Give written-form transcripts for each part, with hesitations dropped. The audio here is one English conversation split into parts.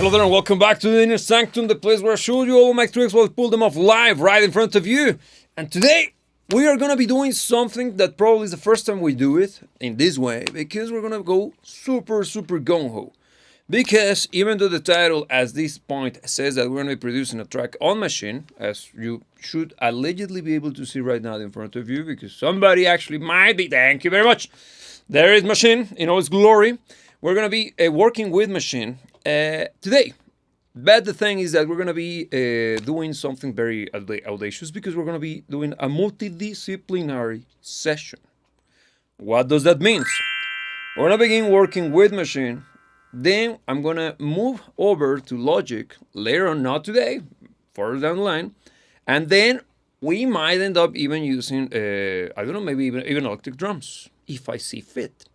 Hello there and welcome back to the Inner Sanctum, the place where I show you all my tricks while I pull them off live right in front of you. And today we are going to be doing something that probably is the first time we do it in this way, because we're going to go super gung-ho. Because even though the title at this point says that we're going to be producing a track on Maschine, as you should allegedly be able to see right now in front of you, because somebody actually might be, thank you very much. There is Maschine in all its glory. We're going to be working with Maschine today. But the thing is that we're going to be doing something very audacious, because we're going to be doing a multidisciplinary session. What does that mean? We're going to begin working with Maschine. Then I'm going to move over to Logic later on, not today, further down the line. And then we might end up even using, I don't know, maybe even electric drums, if I see fit.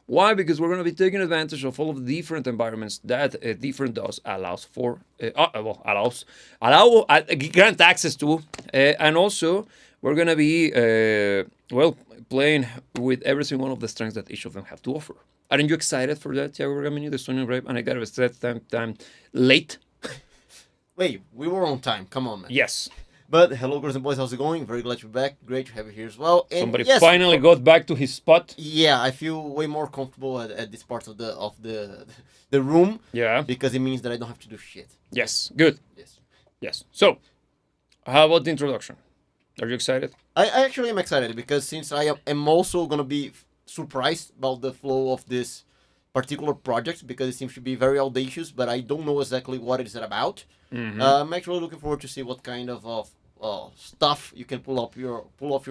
Why? Because we're going to be taking advantage of all of the different environments that different DAWs allows for, grant access to, and also we're going to be, playing with every single one of the strengths that each of them have to offer. Aren't you excited for that, Tiago Bergamini, the Sonic Rap? And I got to set time late. Wait, we were on time. Come on, man. Yes. But hello, girls and boys. How's it going? Very glad you're back. Great to have you here as well. And Somebody yes, finally got back to his spot. Yeah, I feel way more comfortable at this part of the room. Yeah. Because it means that I don't have to do shit. Yes. Good. Yes. So, how about the introduction? Are you excited? I actually am excited because since I am also gonna be surprised about the flow of this particular project, because it seems to be very audacious, but I don't know exactly what it is about. Mm-hmm. I'm actually looking forward to see what kind of stuff you can pull off your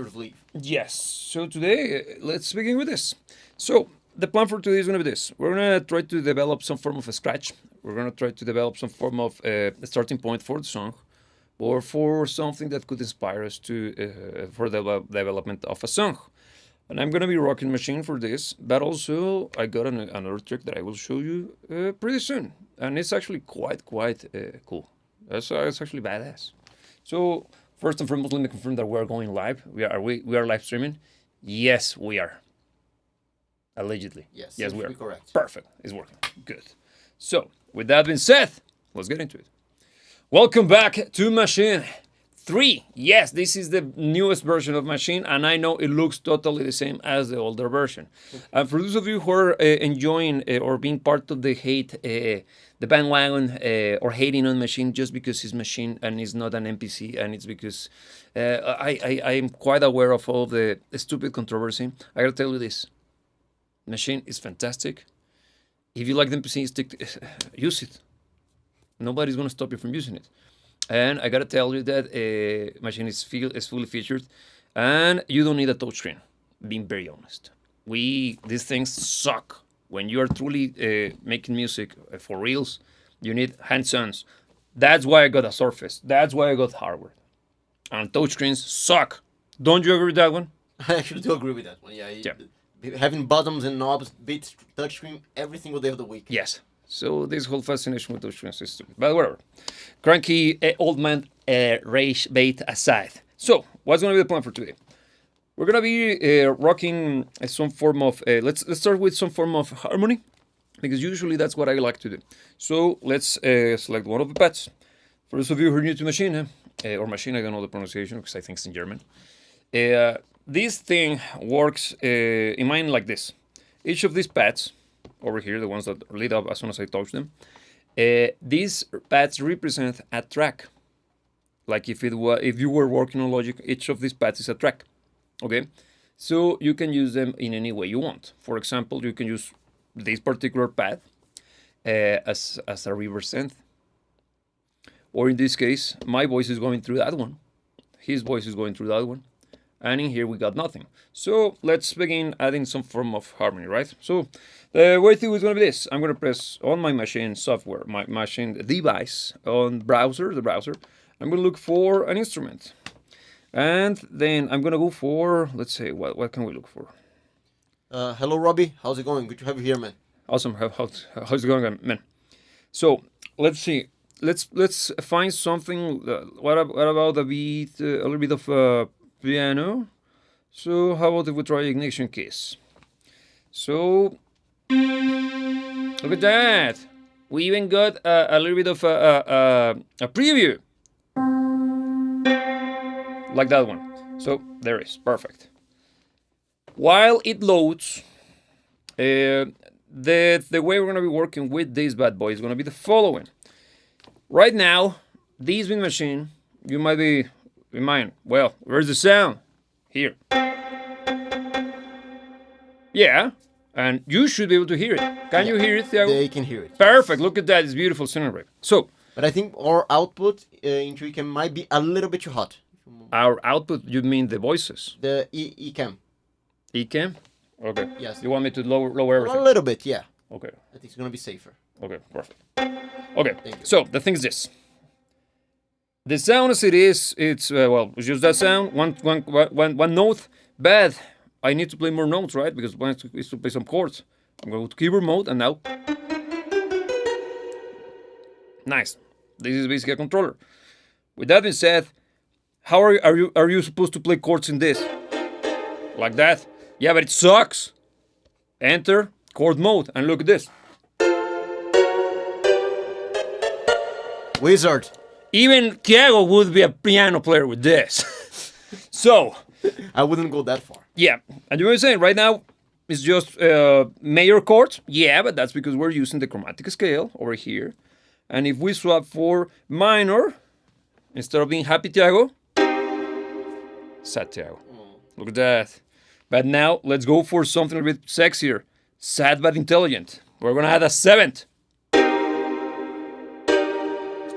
sleeve. Yes. So today, let's begin with this. So the plan for today is going to be this. We're going to try to develop some form of a scratch. We're going to try to develop some form of a starting point for the song, or for something that could inspire us to for the development of a song. And I'm going to be rocking Maschine for this, but also I got another trick that I will show you pretty soon. And it's actually quite cool. It's actually badass. So first and foremost, let me confirm that we are going live. We are live streaming. Yes, we are. Allegedly. Yes, we are. Correct. Perfect. It's working. Good. So with that being said, let's get into it. Welcome back to Maschine 3. Yes, this is the newest version of Maschine, and I know it looks totally the same as the older version. And for those of you who are enjoying or being part of the the bandwagon, or hating on Maschine just because it's Maschine and it's not an NPC, and it's because I am quite aware of all the stupid controversy. I gotta tell you this: Maschine is fantastic. If you like the NPC, use it. Nobody's gonna stop you from using it. And I gotta tell you that Maschine is fully featured, and you don't need a touchscreen. Being very honest, these things suck. When you are truly making music for reals, you need hands-ons. That's why I got a Surface. That's why I got hardware. And touchscreens suck. Don't you agree with that one? I actually do agree with that one. Yeah. Having buttons and knobs, beats, touchscreen, every single day of the week. Yes. So this whole fascination with touchscreens is stupid. But whatever. Cranky old man rage bait aside. So what's going to be the plan for today? We're going to be rocking some form of, let's start with some form of harmony, because usually that's what I like to do. So let's select one of the pads. For those of you who are new to Maschine, or Maschine, I don't know the pronunciation because I think it's in German. This thing works in mine like this. Each of these pads, over here, the ones that lit up as soon as I touch them, these pads represent a track. Like if you were working on Logic, each of these pads is a track. Okay, so you can use them in any way you want. For example, you can use this particular pad as a reverse synth. Or in this case, my voice is going through that one. His voice is going through that one. And in here we got nothing. So let's begin adding some form of harmony, right? So the way through is going to be this. I'm going to press on my Maschine software, my Maschine device on the browser. I'm going to look for an instrument. And then I'm going to go for, let's say, what can we look for? Hello, Robbie. How's it going? Good to have you here, man. Awesome. How's it going, man? So let's see. Let's find something. What about a beat? A little bit of piano. So how about if we try Ignition Kiss? So look at that. We even got a little bit of a preview, like that one. So there is, perfect. While it loads, the way we're going to be working with this bad boy is going to be the following. Right now, this Beat Machine, you might be in mind, well, where's the sound? Here. Yeah, and you should be able to hear it. Can you hear it, Thiago? They can hear it. Perfect. Look at that. It's beautiful scenery. So, But I think our output in Tricam might be a little bit too hot. our output, you mean the voices? The Ecam. Ecam? Okay. Yes. You want me to lower A everything? little bit, yeah. Okay. I think it's gonna be safer. Okay, perfect. Okay, Thank you. so the thing is this. The sound as it is, it's, well, it's just that sound, one note, bad. I need to play more notes, right? Because one is to play some chords. I'm going to keyboard mode, and now. Nice. This is basically a controller. With that being said, how are you supposed to play chords in this? Like that? Yeah, but it sucks. Enter chord mode, and look at this. Wizard. Even Thiago would be a piano player with this. So, I wouldn't go that far. yeah, and you were saying right now it's just major chords. Yeah, but that's because we're using the chromatic scale over here. And if we swap for minor, instead of being happy Thiago, sad Thiago. Look at that. But now let's go for something a bit sexier. Sad but intelligent. We're gonna add a seventh.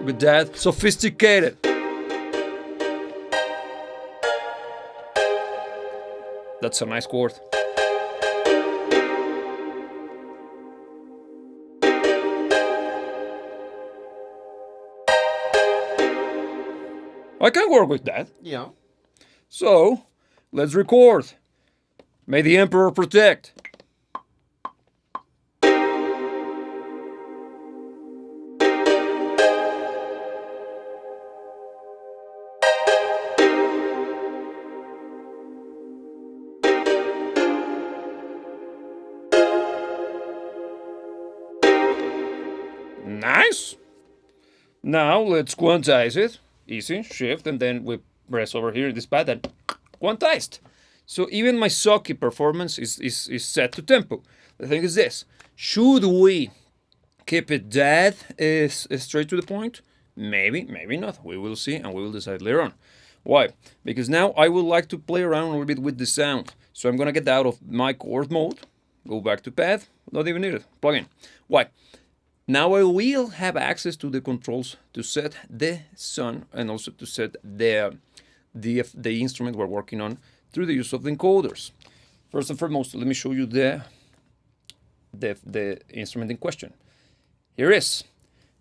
With that, sophisticated. That's a nice chord. I can work with that. Yeah. So, let's record. May the Emperor protect. Nice. Now let's quantize it. Easy, shift, and then we press over here this pad and quantized. So even my sucky performance is set to tempo. The thing is this: should we keep it that straight to the point? Maybe, maybe not. We will see, and we will decide later on. Why? Because now I would like to play around a little bit with the sound. So I'm gonna get out of my chord mode, go back to pad, not even need it, plug in. Why? Now I will have access to the controls to set the sound and also to set the instrument we're working on through the use of the encoders. First and foremost, let me show you the instrument in question. Here is.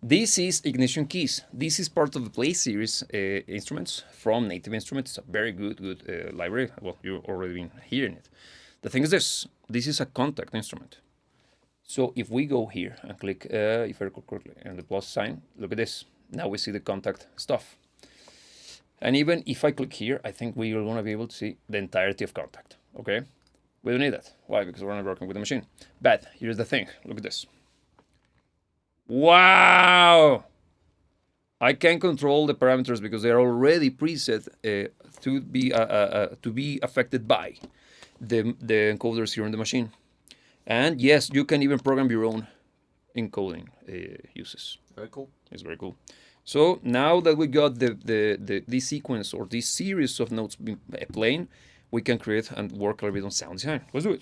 This is Ignition Keys. This is part of the Play series instruments from Native Instruments. It's a very good library. Well, you've already been hearing it. The thing is this. This is a contact instrument. So if we go here and click, if I recall correctly, and the plus sign, look at this. Now we see the contact stuff. And even if I click here, I think we are going to be able to see the entirety of contact. Okay? We don't need that. Why? Because we're not working with the machine. But here's the thing. Look at this. Wow! I can control the parameters because they are already preset to be affected by the encoders here in the machine. And yes, you can even program your own encoding uses. Very cool. It's very cool. So now that we got this sequence or this series of notes playing, we can create and work a little bit on sound design. Let's do it.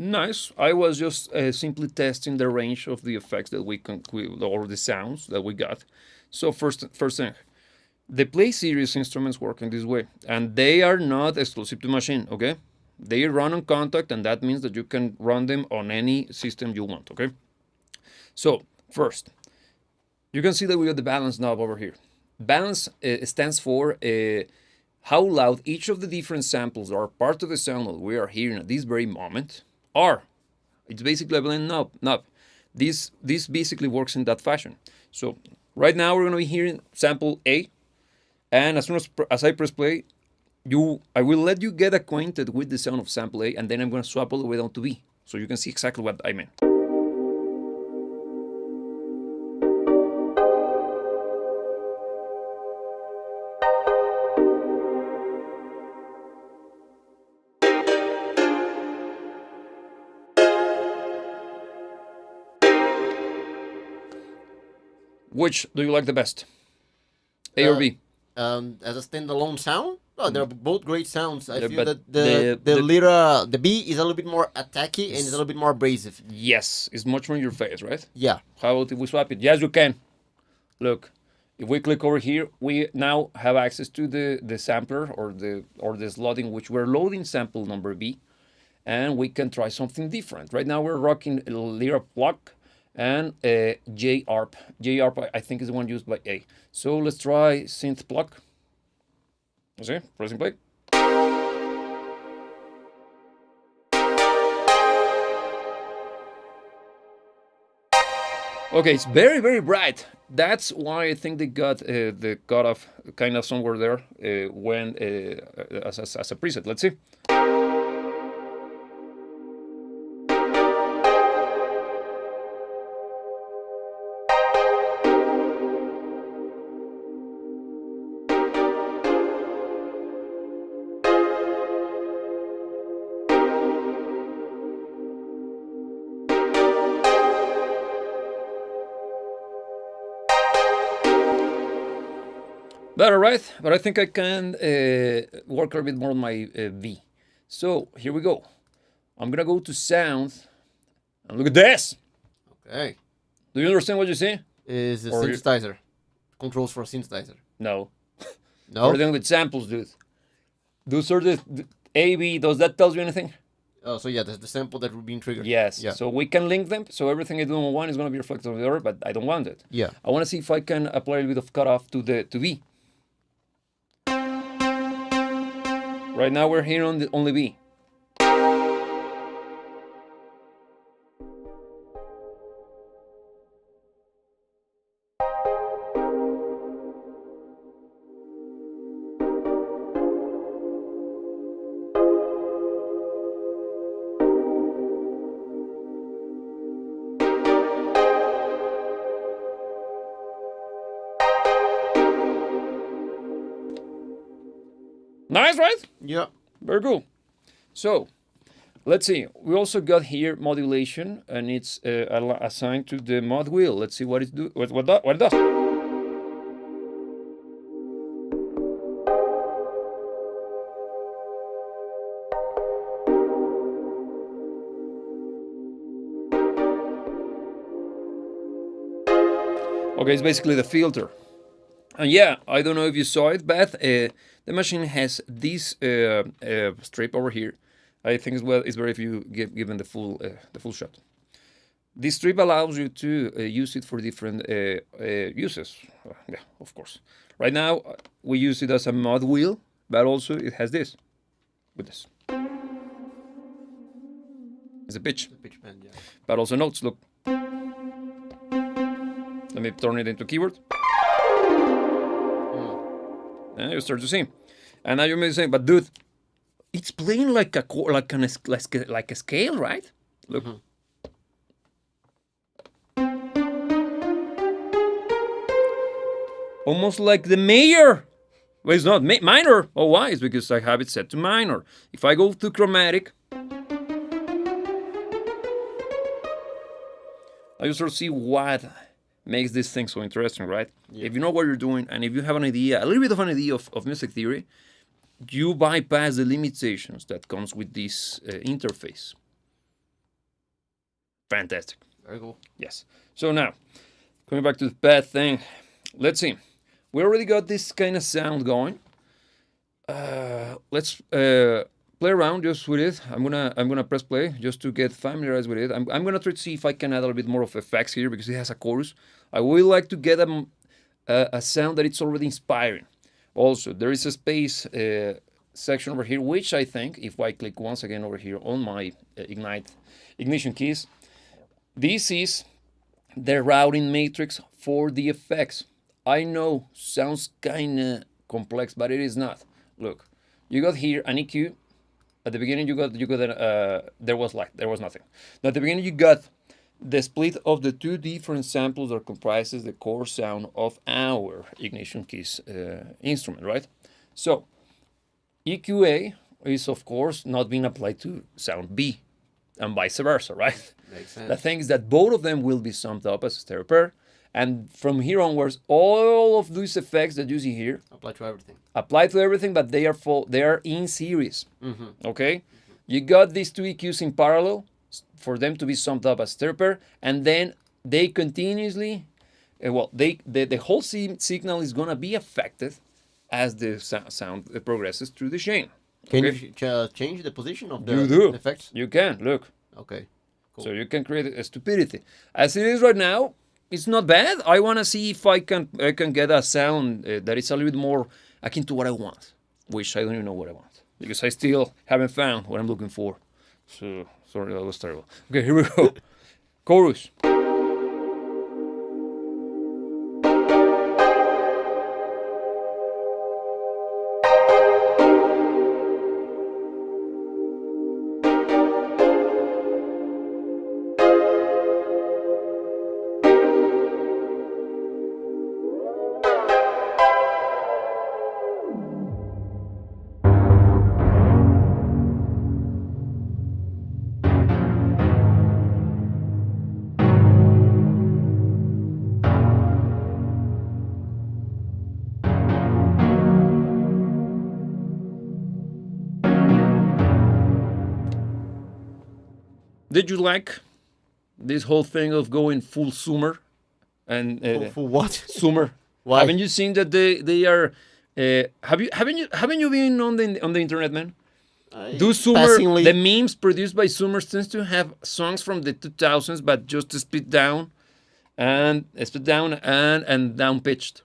Nice. I was just simply testing the range of the effects that or the sounds that we got. So first thing, the Play series instruments work in this way, and they are not exclusive to Machine. Okay, they run on Contact, and that means that you can run them on any system you want. Okay. So first, you can see that we got the balance knob over here. Balance stands for how loud each of the different samples that are part of the sound that we are hearing at this very moment are. It's basically a blend knob. This basically works in that fashion. So right now we're going to be hearing sample A, and as soon as I press play, I will let you get acquainted with the sound of sample A, and then I'm going to swap all the way down to B, so you can see exactly what I mean. Which do you like the best? A or B? As a standalone sound, they're both great sounds. I Yeah, feel but that the B is a little bit more attacky and is a little bit more abrasive. Yes, it's much more in your face, right? Yeah. How about if we swap it? Yes, you can. Look, if we click over here, we now have access to the sampler or the slot in which we're loading sample number B, and we can try something different. Right now we're rocking Lyra Pluck and J-Arp. J-Arp, I think, is the one used by A. So let's try Synth Pluck. See, pressing play. Okay, it's very, very bright. That's why I think they got the cutoff kind of somewhere there when as a preset. Let's see. Better, right? But I think I can work a bit more on my V. So here we go. I'm gonna go to sound, and look at this. Okay. Do you understand what you see? Is a Or you- synthesizer. Controls for a synthesizer. No. No. We're dealing with samples, dude. Those are the A, B. Does that tell you anything? Oh, so yeah, that's the sample that would be triggered. Yes. Yeah. So we can link them. So everything I do on one is gonna be reflected on the other, but I don't want it. Yeah. I want to see if I can apply a little bit of cutoff to B. Right now we're here on the only B. Nice, right? Yeah. Very cool. So, let's see. We also got here modulation, and it's assigned to the mod wheel. Let's see what it do. What it does. Okay, it's basically the filter. And yeah, I don't know if you saw it, Beth. The Maschine has this strip over here. I think it's better if you given the full shot. This strip allows you to use it for different uses. Yeah, of course. Right now we use it as a mod wheel, but also it has this. With this, it's a pitch, The pitch bend, yeah. but also notes. Look. Let me turn it into keyboard. And you start to see. And now you may say, but dude, it's playing like a scale, right? Look. Almost like the major. Well, it's not minor. Oh, why? It's because I have it set to minor. If I go to chromatic, I you sort of see what makes this thing so interesting, right? Yeah. If you know what you're doing, and if you have an idea, a little bit of an idea of music theory, you bypass the limitations that comes with this interface. Fantastic. Very cool. Yes. So now, coming back to the bad thing, let's see. We already got this kind of sound going. Let's play around just with it. I'm gonna press play just to get familiarized with it. I'm gonna try to see if I can add a little bit more of effects here because it has a chorus. I would like to get a sound that it's already inspiring. Also, there is a space section over here, which I think, if I click once again over here on my ignition keys, this is the routing matrix for the effects. I know, sounds kind of complex, but it is not. Look, you got here an EQ. At the beginning, there was nothing. Now, at the beginning, you got the split of the two different samples that comprises the core sound of our ignition keys instrument, right? So, EQA is, of course, not being applied to sound B, and vice versa, right? Makes sense. The thing is that both of them will be summed up as a stereo pair, and from here onwards, all of these effects that you see here Apply to everything. apply to everything, but they are in series. Okay, you got these two EQs in parallel for them to be summed up as stereo pair, and then they continuously, the whole signal is gonna be affected as the sound progresses through the chain. Can Okay? you change the position of the You do. effects? You can look. Okay. Cool. So you can create a stupidity. As it is right now, it's not bad. I want to see if I can get a sound that is a little bit more akin to what I want, which I don't even know what I want because I still haven't found what I'm looking for. So sorry, that was terrible. Okay, here we go. Chorus. Did you like this whole thing of going full zoomer and For what? zoomer? Why? Haven't you seen that they are? Haven't you been on the internet, man? Do Zoomer Passingly. the memes produced by Zoomers tends to have songs from the 2000s, but just split down and down pitched,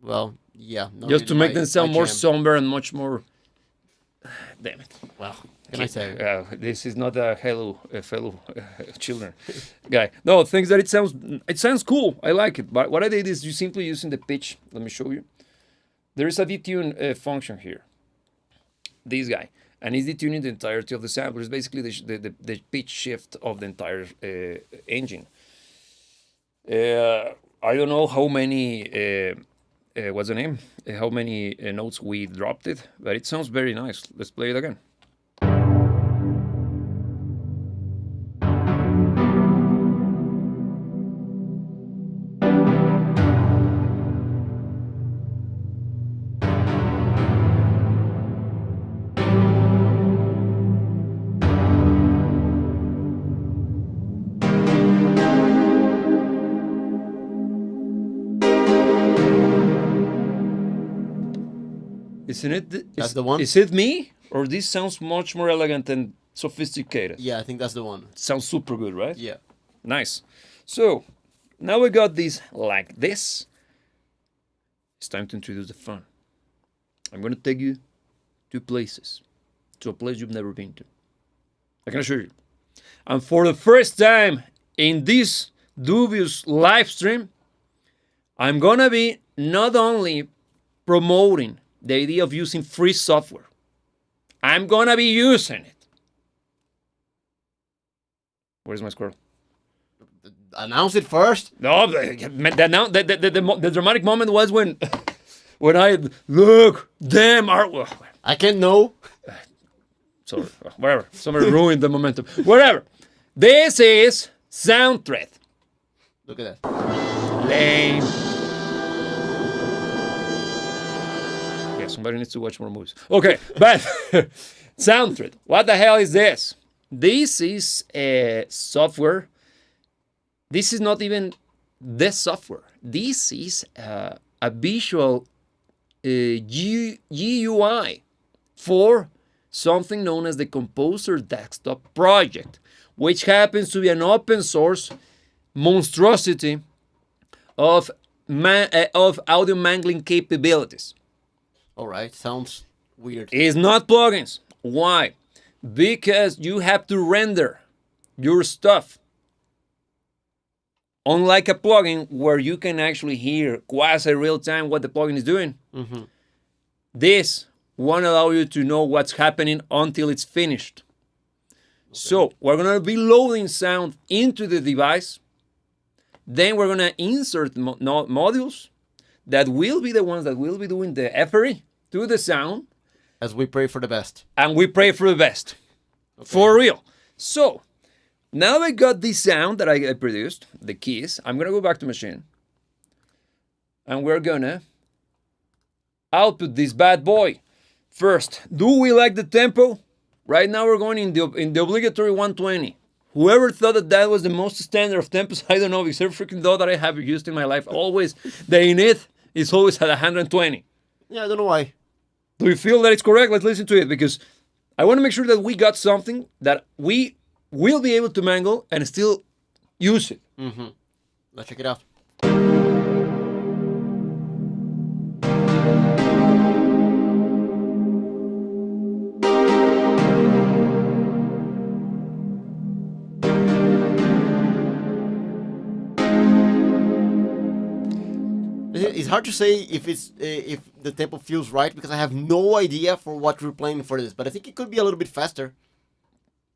Well, yeah. not just to really make my- them sound my more jam. somber and much more. Damn it! Well, can I say? This is not a fellow children guy. No, things that it sounds cool. I like it. But what I did is you simply using the pitch. Let me show you. There is a detune function here. This guy, and he's detuning the entirety of the sampler. It's basically the pitch shift of the entire engine. I don't know how many. What's the name? How many notes we dropped it, but it sounds very nice. Let's play it again. Isn't it? That's the one? Is it me, or this sounds much more elegant and sophisticated? Yeah, I think that's the one. Sounds super good, right? Yeah. Nice. So now we got this like this. It's time to introduce the fun. I'm gonna take you to places, to a place you've never been to. I can assure you. And for the first time in this dubious live stream, I'm gonna be not only promoting the idea of using free software, I'm gonna be using it. Where's my squirrel? Announce it first. No, the dramatic moment was when I look, damn artwork. I can't know. Sorry, whatever. Somebody ruined the momentum. Whatever. This is Sound Thread. Look at that. Lame. Yeah, somebody needs to watch more movies. Okay, but Sound Thread. What the hell is this? This is a software. This is not even the software. This is a visual GUI for something known as the Composer Desktop Project, which happens to be an open source monstrosity of audio mangling capabilities. All right, sounds weird. It's not plugins. Why? Because you have to render your stuff. Unlike a plugin where you can actually hear quasi real time what the plugin is doing, this won't allow you to know what's happening until it's finished. So we're going to be loading sound into the device. Then we're going to insert modules that will be the ones that will be doing the effery to the sound. As we pray for the best. And we pray for the best. Okay. For real. So now I got this sound that I produced, the keys. I'm going to go back to Maschine. And we're going to output this bad boy. First, do we like the tempo? Right now we're going in the obligatory 120. Whoever thought that that was the most standard of tempos, I don't know, because every freaking dot that I have used in my life, always, the init is always at 120. Yeah, I don't know why. Do you feel that it's correct? Let's listen to it, because I want to make sure that we got something that we will be able to mangle and still use it. Let's check it out. It's hard to say if the tempo feels right because I have no idea for what we're playing for this, but I think it could be a little bit faster.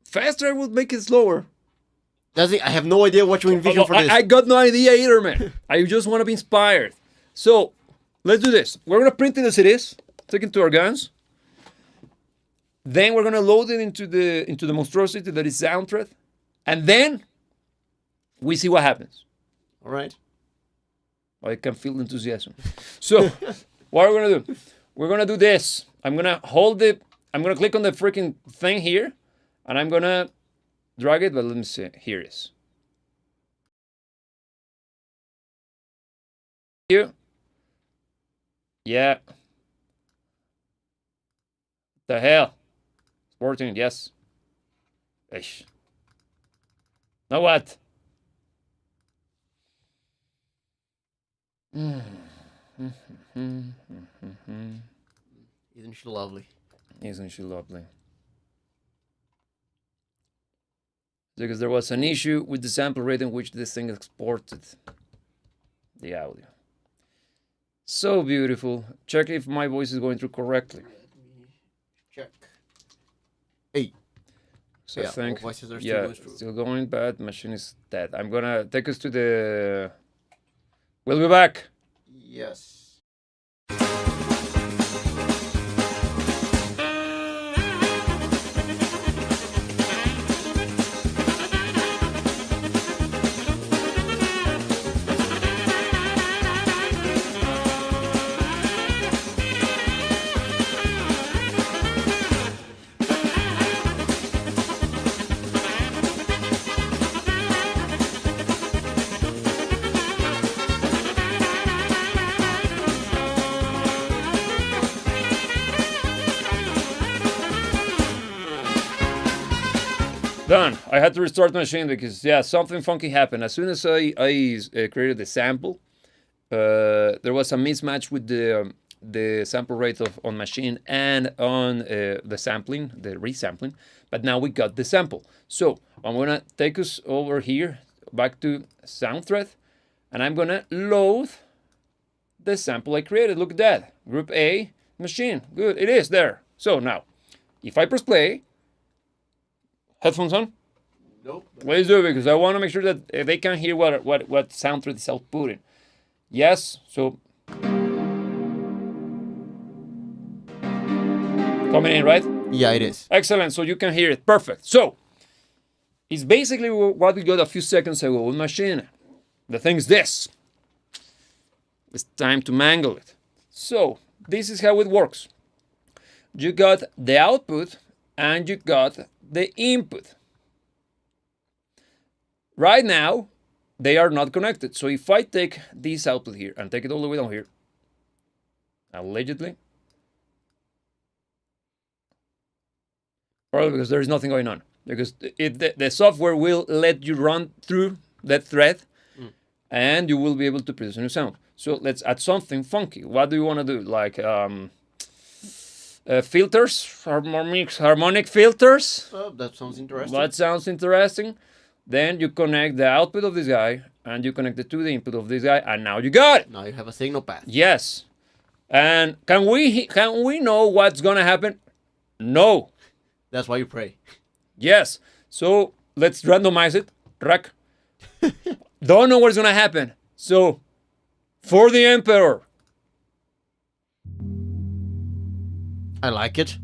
Faster would make it slower. Does it? I have no idea what you envision for this. I got no idea either, man. I just want to be inspired. So let's do this. We're gonna print it as it is, take it to our guns. Then we're gonna load it into the monstrosity that is Soundthread, and then we see what happens. All right. I can feel the enthusiasm. So, what are we gonna do? We're gonna do this. I'm gonna click on the freaking thing here, and I'm gonna drag it, but let me see. Here it is. You? Yeah. The hell? 14, yes. Ish. Now what? Isn't she lovely? Isn't she lovely? Because there was an issue with the sample rate in which this thing exported the audio. So beautiful. Check if my voice is going through correctly. Let me check. Hey. So yeah, I think, voices are still going through. Still going, but Maschine is dead. I'm gonna take us to the... We'll be back. Yes. Done. I had to restart the Maschine because, yeah, something funky happened. As soon as I created the sample, there was a mismatch with the sample rate on Maschine and on the sampling, the resampling. But now we got the sample. So I'm going to take us over here, back to Soundthread, and I'm going to load the sample I created. Look at that. Group A, Maschine. Good. It is there. So now, if I press play, headphones on? Nope. Let's do it because I want to make sure that they can hear what Soundthread is outputting. Yes, so coming in, right? Yeah, it is. Excellent, so you can hear it. Perfect. So it's basically what we got a few seconds ago with Maschine. The thing is this. It's time to mangle it. So this is how it works. You got the output and you got the input. Right now, they are not connected. So if I take this output here and take it all the way down here, allegedly, probably because there is nothing going on. Because the software will let you run through that thread and you will be able to produce a new sound. So let's add something funky. What do you want to do? Like, filters, harmonic filters. That sounds interesting. That sounds interesting. Then you connect the output of this guy and you connect it to the input of this guy, and now you got it. Now you have a signal path. Yes. And can we know what's gonna happen? No. That's why you pray. Yes. So let's randomize it. Rack. Don't know what's gonna happen. So for the Emperor. I like it.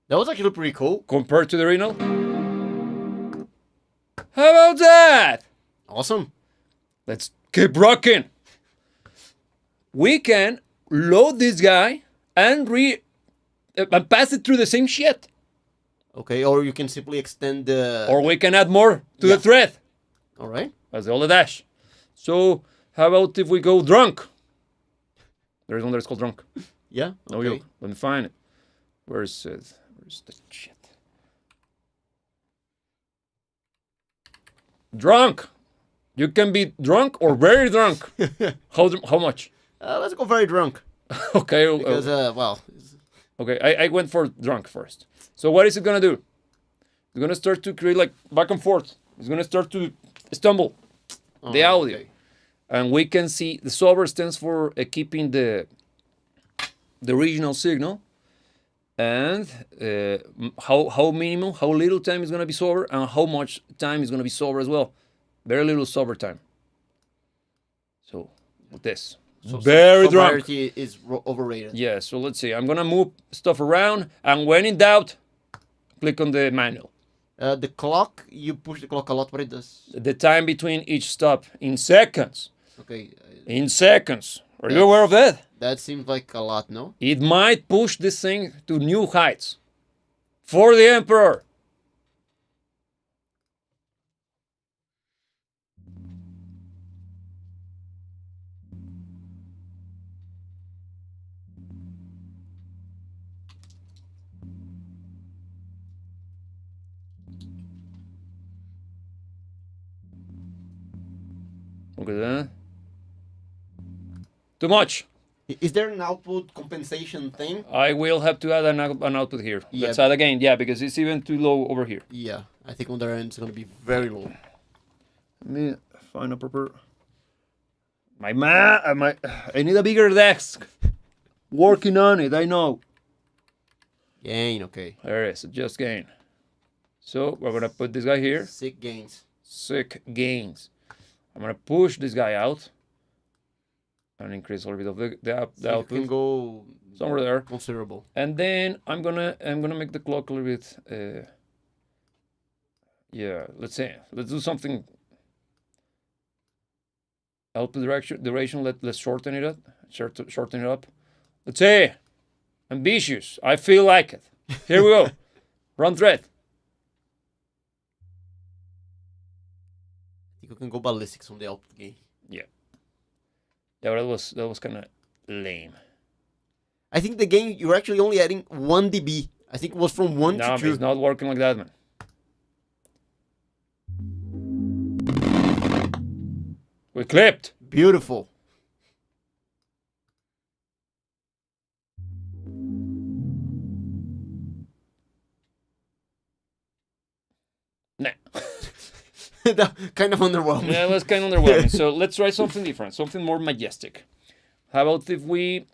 That was actually pretty cool. Compared to the Reno. How about that? Awesome. Let's keep rocking. We can load this guy and pass it through the same shit. Okay, or you can simply extend the... Or we can add more to Yeah. the thread. All right. That's the only dash. So how about if we go drunk? There's one that's called drunk. Yeah. No Okay. joke. Let me find it. Where's the shit? Drunk. You can be drunk or very drunk. How much? Let's go very drunk. Okay. Because, well... Okay, I went for drunk first. So what is it gonna do? It's gonna start to create like back and forth. It's gonna start to stumble the audio. Okay. And we can see the sober stands for keeping the original signal, and how minimum, how little time is gonna be sober, and how much time is gonna be sober as well. Very little sober time. So with this, So very drunk. sobriety is overrated. Yeah. So let's see. I'm gonna move stuff around, and when in doubt, click on the manual. The clock, you push the clock a lot, but it does. The time between each stop in seconds. Okay. In seconds. Are you aware of that? That seems like a lot, no? It might push this thing to new heights. For the Emperor. Look at that. Too much. Is there an output compensation thing? I will have to add an output here. Yeah. Let's add again. Yeah, because it's even too low over here. Yeah, I think on their end it's gonna be very low. Let me find a proper... I need a bigger desk. Working on it, I know. Gain, okay. There it is, adjust gain. So we're gonna put this guy here. Sick gains. Sick gains. I'm gonna push this guy out and increase a little bit of the So you output can go somewhere there. considerable. And then I'm gonna make the clock a little bit. Yeah, let's do something. Output duration. Let's shorten it up. Shorten it up. Let's say ambitious. I feel like it. Here we go. Run thread. I think you can go ballistics on the output gain. Yeah, that was kind of lame. I think the gain you're actually only adding 1 dB. I think it was from 1 No, to 2. it's not working like that, man. We clipped. Beautiful. Nah. Kind of underwhelming. Yeah, it was kind of underwhelming. So let's try something different, something more majestic. How about if we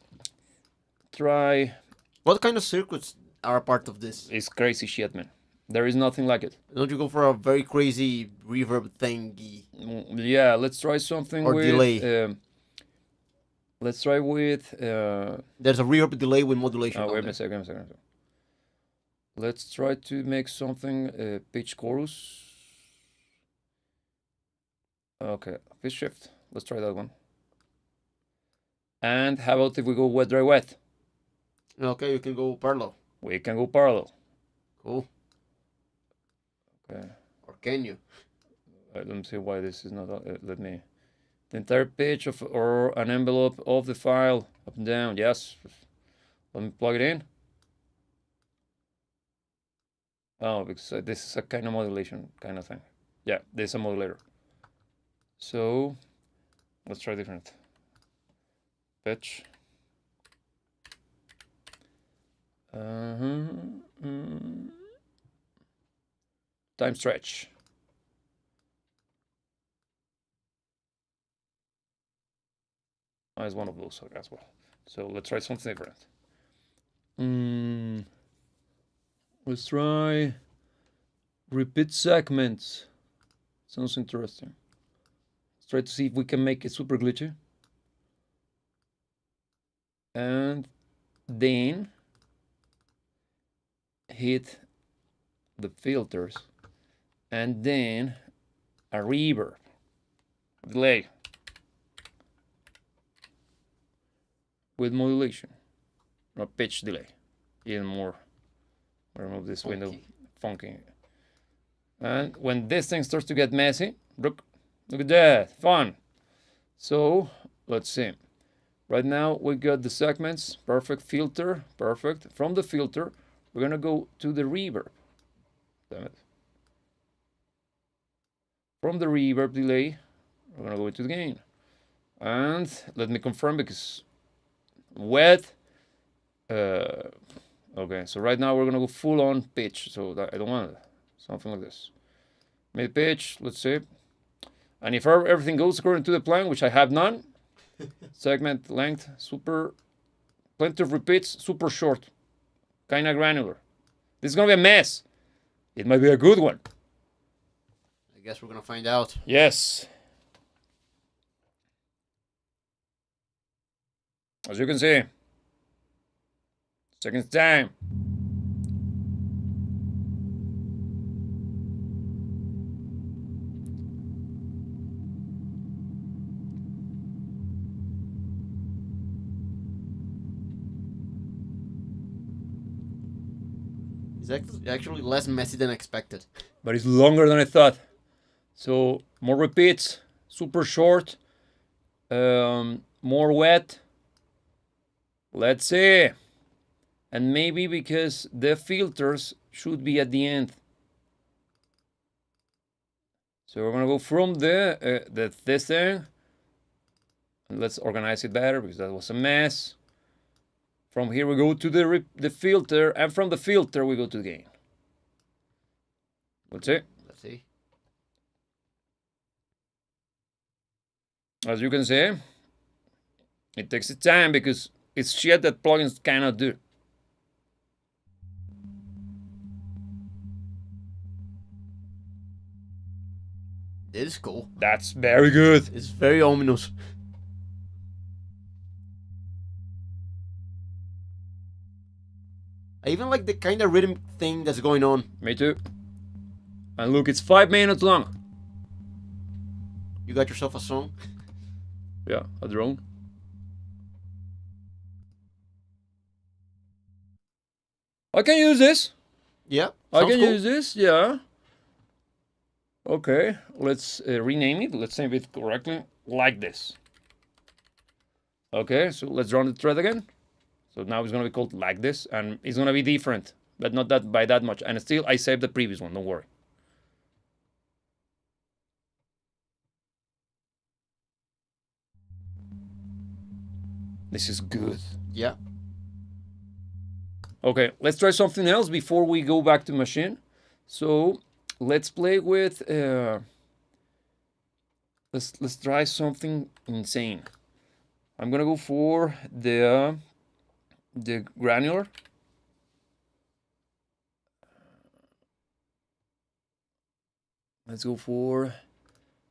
try... What kind of circuits are a part of this? It's crazy shit, man. There is nothing like it. Don't you go for a very crazy reverb thingy? Yeah, let's try something Or with... delay. Let's try with... There's a reverb delay with modulation. Oh, down wait there. a second. Let's try to make something pitch chorus. Okay, pitch shift. Let's try that one. And how about if we go wet, dry, wet? Okay, you can go parallel. We can go parallel. Cool. Okay. Or can you? I don't see why this is not. Let me. The entire page of or an envelope of the file up and down. Yes. Let me plug it in. Oh, because this is a kind of modulation kind of thing. Yeah, this is a modulator. So let's try different. Pitch. Time stretch. It's one of those as well. So let's try something different. Let's try repeat segments. Sounds interesting. Let's try to see if we can make it super glitchy. And then hit the filters and then a reverb delay with modulation, or pitch delay, even more. Remove this window, funky. And when this thing starts to get messy, look at that, fun. So let's see. Right now we got the segments, perfect, filter, perfect. From the filter, we're gonna go to the reverb. Damn it. From the reverb delay, we're gonna go into the gain. And let me confirm because wet. Okay, so right now we're gonna go full on pitch. So that, I don't want it. Something like this. Mid pitch, let's see. And if everything goes according to the plan, which I have none, segment length, super, plenty of repeats, super short, kind of granular. This is gonna be a mess. It might be a good one. I guess we're gonna find out. Yes. As you can see, second time. It's actually less messy than expected. But it's longer than I thought. So more repeats, super short, more wet. Let's see. And maybe because the filters should be at the end. So we're gonna go from this thing. And let's organize it better because that was a mess. From here we go to the filter, and from the filter we go to the gain. Let's see. Let's see. As you can see, it takes its time because it's shit that plugins cannot do. This is cool. That's very good. It's very ominous. I even like the kind of rhythm thing that's going on. Me too. And look, it's 5 minutes long. You got yourself a song? Yeah, a drone. I can use this. Yeah. I can cool. use this, yeah. Okay, let's rename it. Let's name it correctly, like this. Okay, so let's run the thread again. So now it's gonna be called like this, and it's gonna be different, but not that by that much. And still, I saved the previous one. Don't worry. This is good. Yeah. Okay, let's try something else before we go back to Maschine. So let's play with. Let's try something insane. I'm gonna go for the granular. Let's go for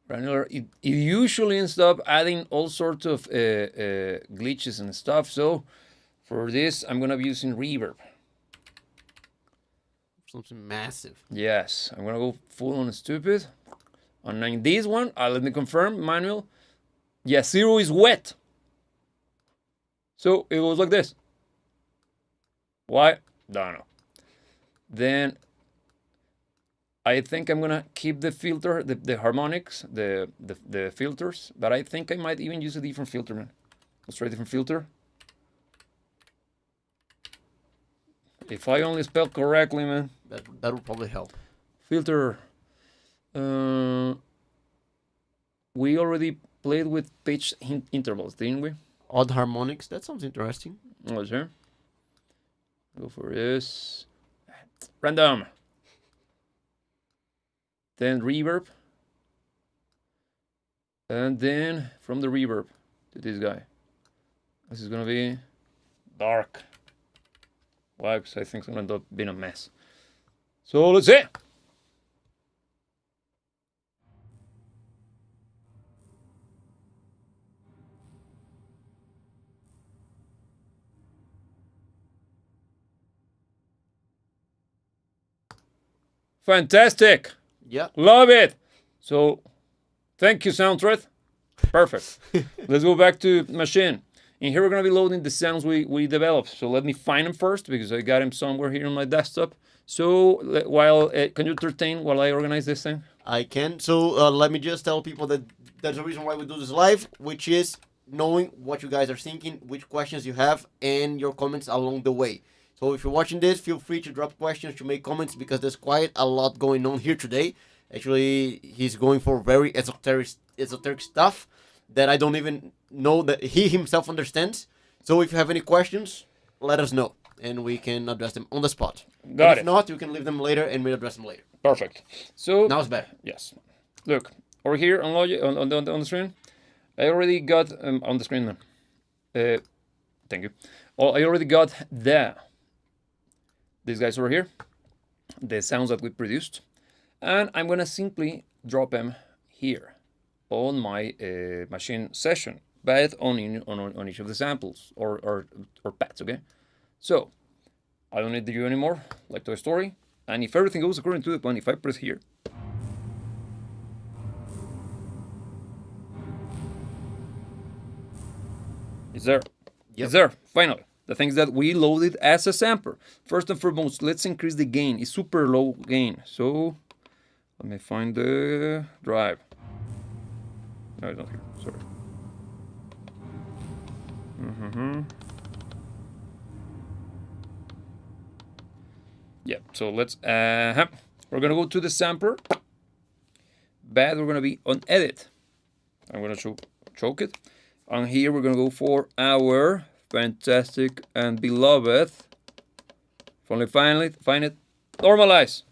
granular. It usually ends up adding all sorts of glitches and stuff. So for this, I'm gonna be using reverb. Something massive. Yes, I'm gonna go full on stupid. And in this one, let me confirm, manual. Yeah, 0 is wet. So it goes like this. Why? Don't know. Then I think I'm gonna keep the filter, the harmonics, the filters, but I think I might even use a different filter, man. Let's try a different filter. If I only spell correctly, man. That would probably help. Filter. We already played with pitch intervals, didn't we? Odd harmonics. That sounds interesting. Oh, sure. Go for this. Random. Then reverb. And then from the reverb to this guy. This is gonna be dark. Why? Because I think it's gonna end up being a mess. So let's see. Fantastic. Yeah. Love it. So thank you, Soundthread. Perfect. Let's go back to Maschine. And here we're going to be loading the sounds we developed. So let me find them first because I got them somewhere here on my desktop. So while can you entertain while I organize this thing? I can. So let me just tell people that there's a reason why we do this live, which is knowing what you guys are thinking, which questions you have, and your comments along the way. So if you're watching this, feel free to drop questions, to make comments, because there's quite a lot going on here today. Actually, he's going for very esoteric stuff that I don't even know that he himself understands. So if you have any questions, let us know, and we can address them on the spot. Got it. If not, you can leave them later, and we'll address them later. Perfect. So Now it's better. yes. Look over here on the screen. I already got on the screen. Thank you. Oh, I already got these guys over here, the sounds that we produced, and I'm gonna simply drop them here on my Maschine session, but on each of the samples or pads. Okay, so I don't need you anymore, like Toy Story. And if everything goes according to the plan, if I press here, it's there. Yep. It's there, finally. The things that we loaded as a sampler. First and foremost, let's increase the gain. It's super low gain. So let me find the drive. No, it's not here. Sorry. Yeah, so let's we're gonna go to the sampler, but we're gonna be on edit. I'm gonna choke it. On here we're gonna go for our fantastic and beloved. Finally find it. Normalize.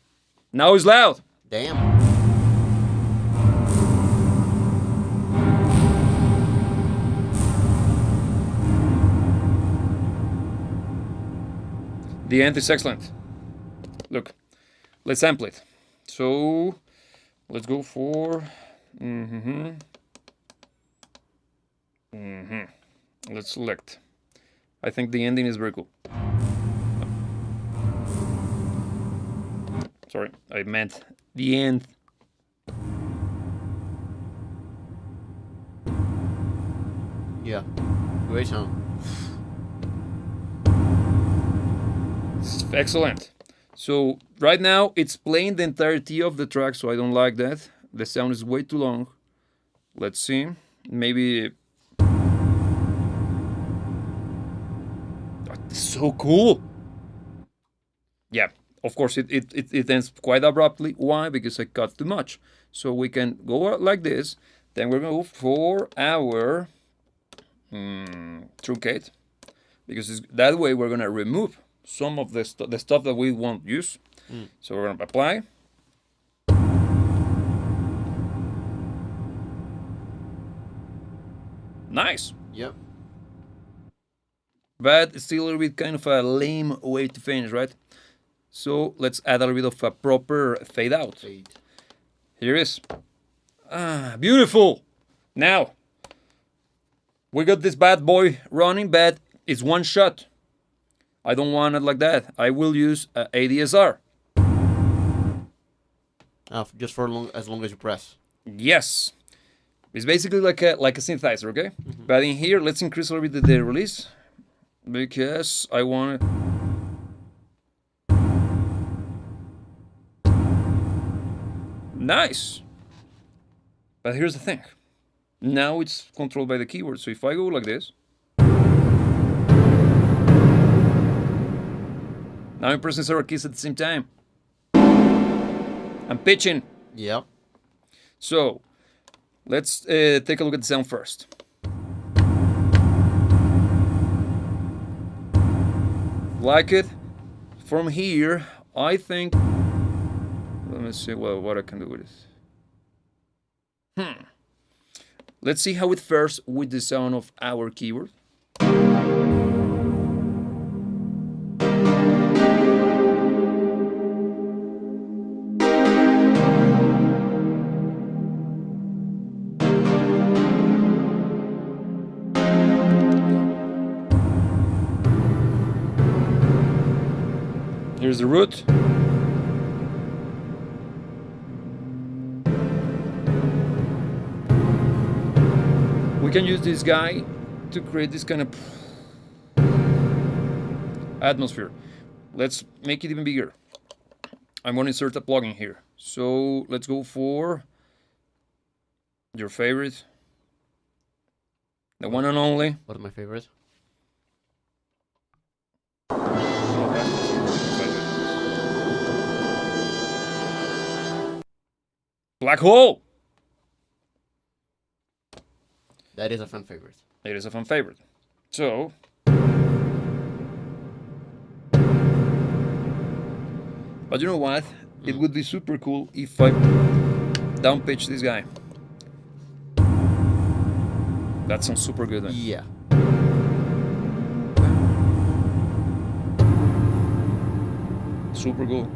Now it's loud. Damn. The end is excellent. Look, let's sample it. So let's go for let's select. I think the ending is very cool. Sorry, I meant the end. Yeah. Great sound. It's excellent. So right now it's playing the entirety of the track, so I don't like that. The sound is way too long. Let's see. Maybe. It's so cool. Yeah, of course it ends quite abruptly. Why? Because I cut too much. So we can go out like this. Then we're gonna go for our truncate, because that way we're gonna remove some of the stuff that we won't use. So we're gonna apply. Nice. Yep. But it's still a little bit kind of a lame way to finish, right? So let's add a little bit of a proper fade out. Fade. Here it is. Ah, beautiful. Now, we got this bad boy running, but it's one shot. I don't want it like that. I will use ADSR. Just for as long as you press. Yes. It's basically like a synthesizer, okay? But in here, let's increase a little bit the release, because I want it. Nice. But here's the thing. Now it's controlled by the keyboard. So if I go like this, Now I'm pressing several keys at the same time. I'm pitching. Yep. So let's take a look at the sound first. Like it. From here, I think. Let me see what I can do with it. Let's see how it fares with the sound of our keyboard. Here's the root. We can use this guy to create this kind of atmosphere. Let's make it even bigger. I'm going to insert a plugin here. So let's go for your favorite. The one and only. What are my favorites? Black Hole! That is a fan favorite. It is a fan favorite. So, but you know what? It would be super cool if I down pitch this guy. That sounds super good, man. Yeah. Super cool.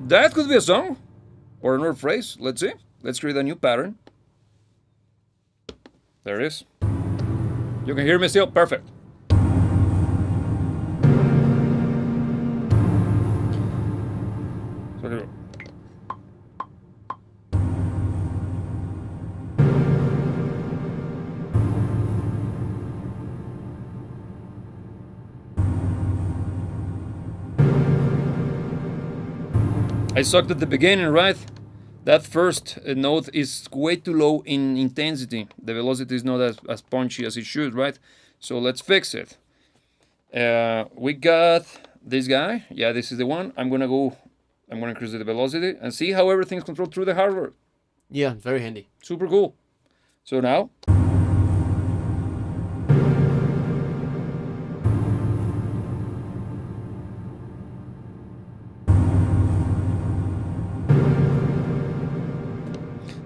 That could be a song or another phrase. Let's see. Let's create a new pattern. There it is. You can hear me still? Perfect. So here we go. I sucked at the beginning, right? That first note is way too low in intensity. The velocity is not as punchy as it should, right? So let's fix it. We got this guy. Yeah, this is the one. I'm gonna increase the velocity and see how everything's controlled through the hardware. Yeah, very handy. Super cool. So now.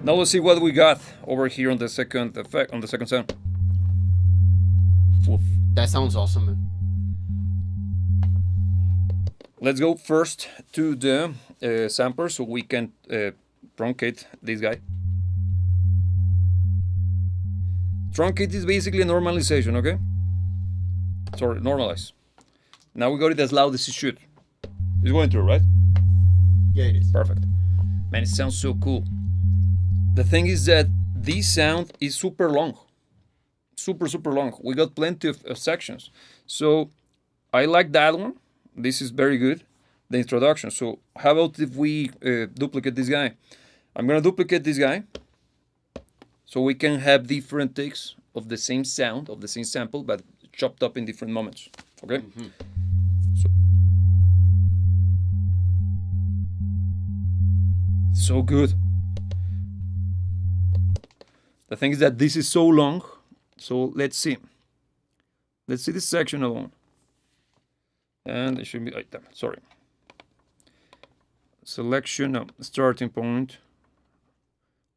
Now let's see what we got over here on the second effect, on the second sound. Oof. That sounds awesome, man. Let's go first to the sampler so we can truncate this guy. Truncate is basically a normalization, okay? Sorry, normalize. Now we got it as loud as it should. It's going through, right? Yeah, it is. Perfect. Man, it sounds so cool. The thing is that this sound is super long. Super long. We got plenty of sections. So I like that one. This is very good. The introduction. So how about if we duplicate this guy? I'm going to duplicate this guy. So we can have different takes of the same sound, of the same sample, but chopped up in different moments. Okay? Mm-hmm. So good. The thing is that this is so long. So let's see. Let's see this section alone. And it should be like that. Sorry. Selection of starting point.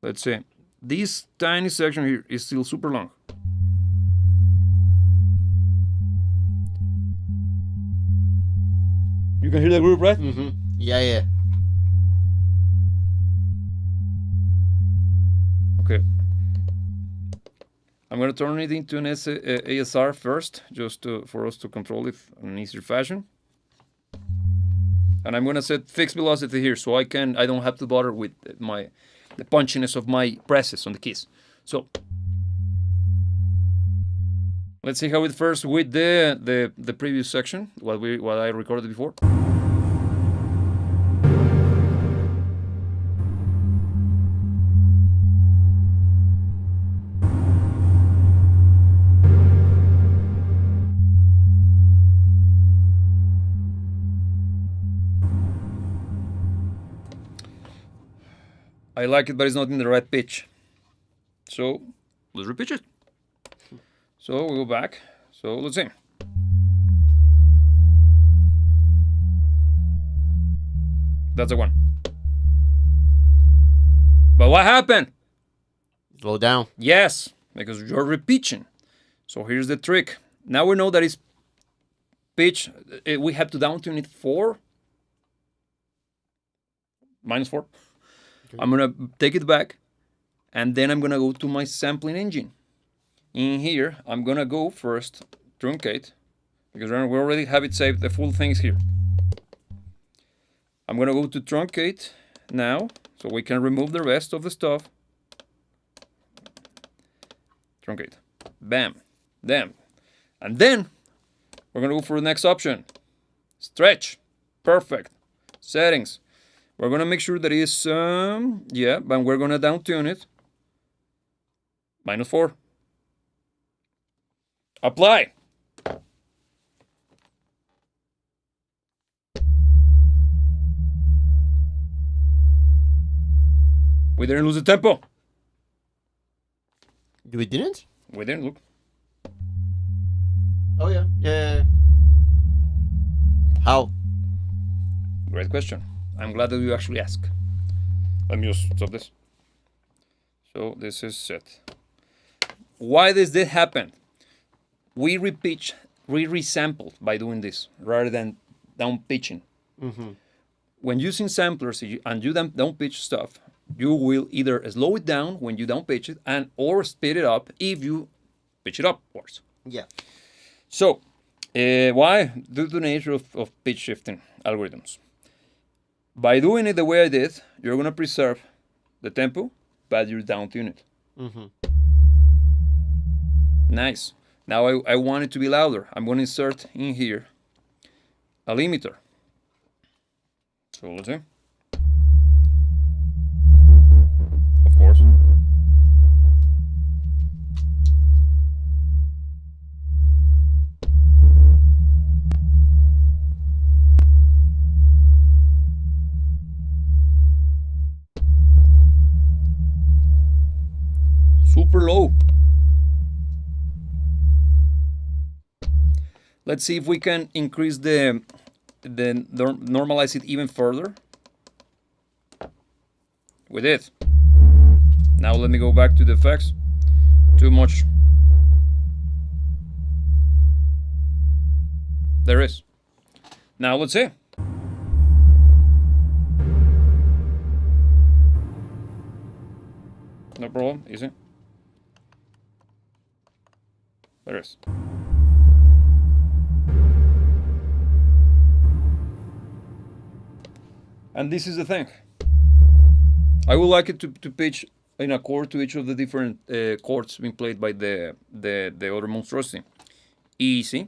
Let's see. This tiny section here is still super long. You can hear the groove, right? Mm-hmm. Yeah. Okay. I'm gonna turn it into an ASR first, just for us to control it in an easier fashion. And I'm gonna set fixed velocity here, so I don't have to bother with the punchiness of my presses on the keys. So let's see how it fares with the previous section, what I recorded before. I like it, but it's not in the right pitch. So let's repitch it. So we go back. So let's see. That's the one. But what happened? Slow down. Yes, because you're repitching. So here's the trick. Now we know that it's pitch. We have to down tune it 4. -4. Okay. I'm gonna take it back, and then I'm gonna go to my sampling engine. In here, I'm gonna go first truncate, because we already have it saved. The full thing is here. I'm gonna go to truncate now, so we can remove the rest of the stuff. Truncate. Bam. Damn. And then we're gonna go for the next option. Stretch. Perfect. Settings. We're gonna make sure that it's yeah, but we're gonna down tune it. -4. Apply. We didn't lose the tempo. We didn't? We didn't, look. Oh, yeah. Yeah. How? Great question. I'm glad that you actually asked. Let me just stop this. So this is set. Why does this happen? We repitch, we resample by doing this rather than down pitching. Mm-hmm. When using samplers and you down pitch stuff, you will either slow it down when you down pitch it and or speed it up if you pitch it upwards. Yeah. So why? Due to the nature of pitch shifting algorithms. By doing it the way I did, you're gonna preserve the tempo, but you down tune it. Mm-hmm. Nice. Now I want it to be louder. I'm gonna insert in here a limiter. So let's see. Of course. Super low. Let's see if we can increase normalize it even further. We did. Now let me go back to the effects. Too much. There is. Now let's see. No problem, easy. There is. And this is the thing. I would like it to pitch in accord to each of the different chords being played by the other monstrosity. Easy.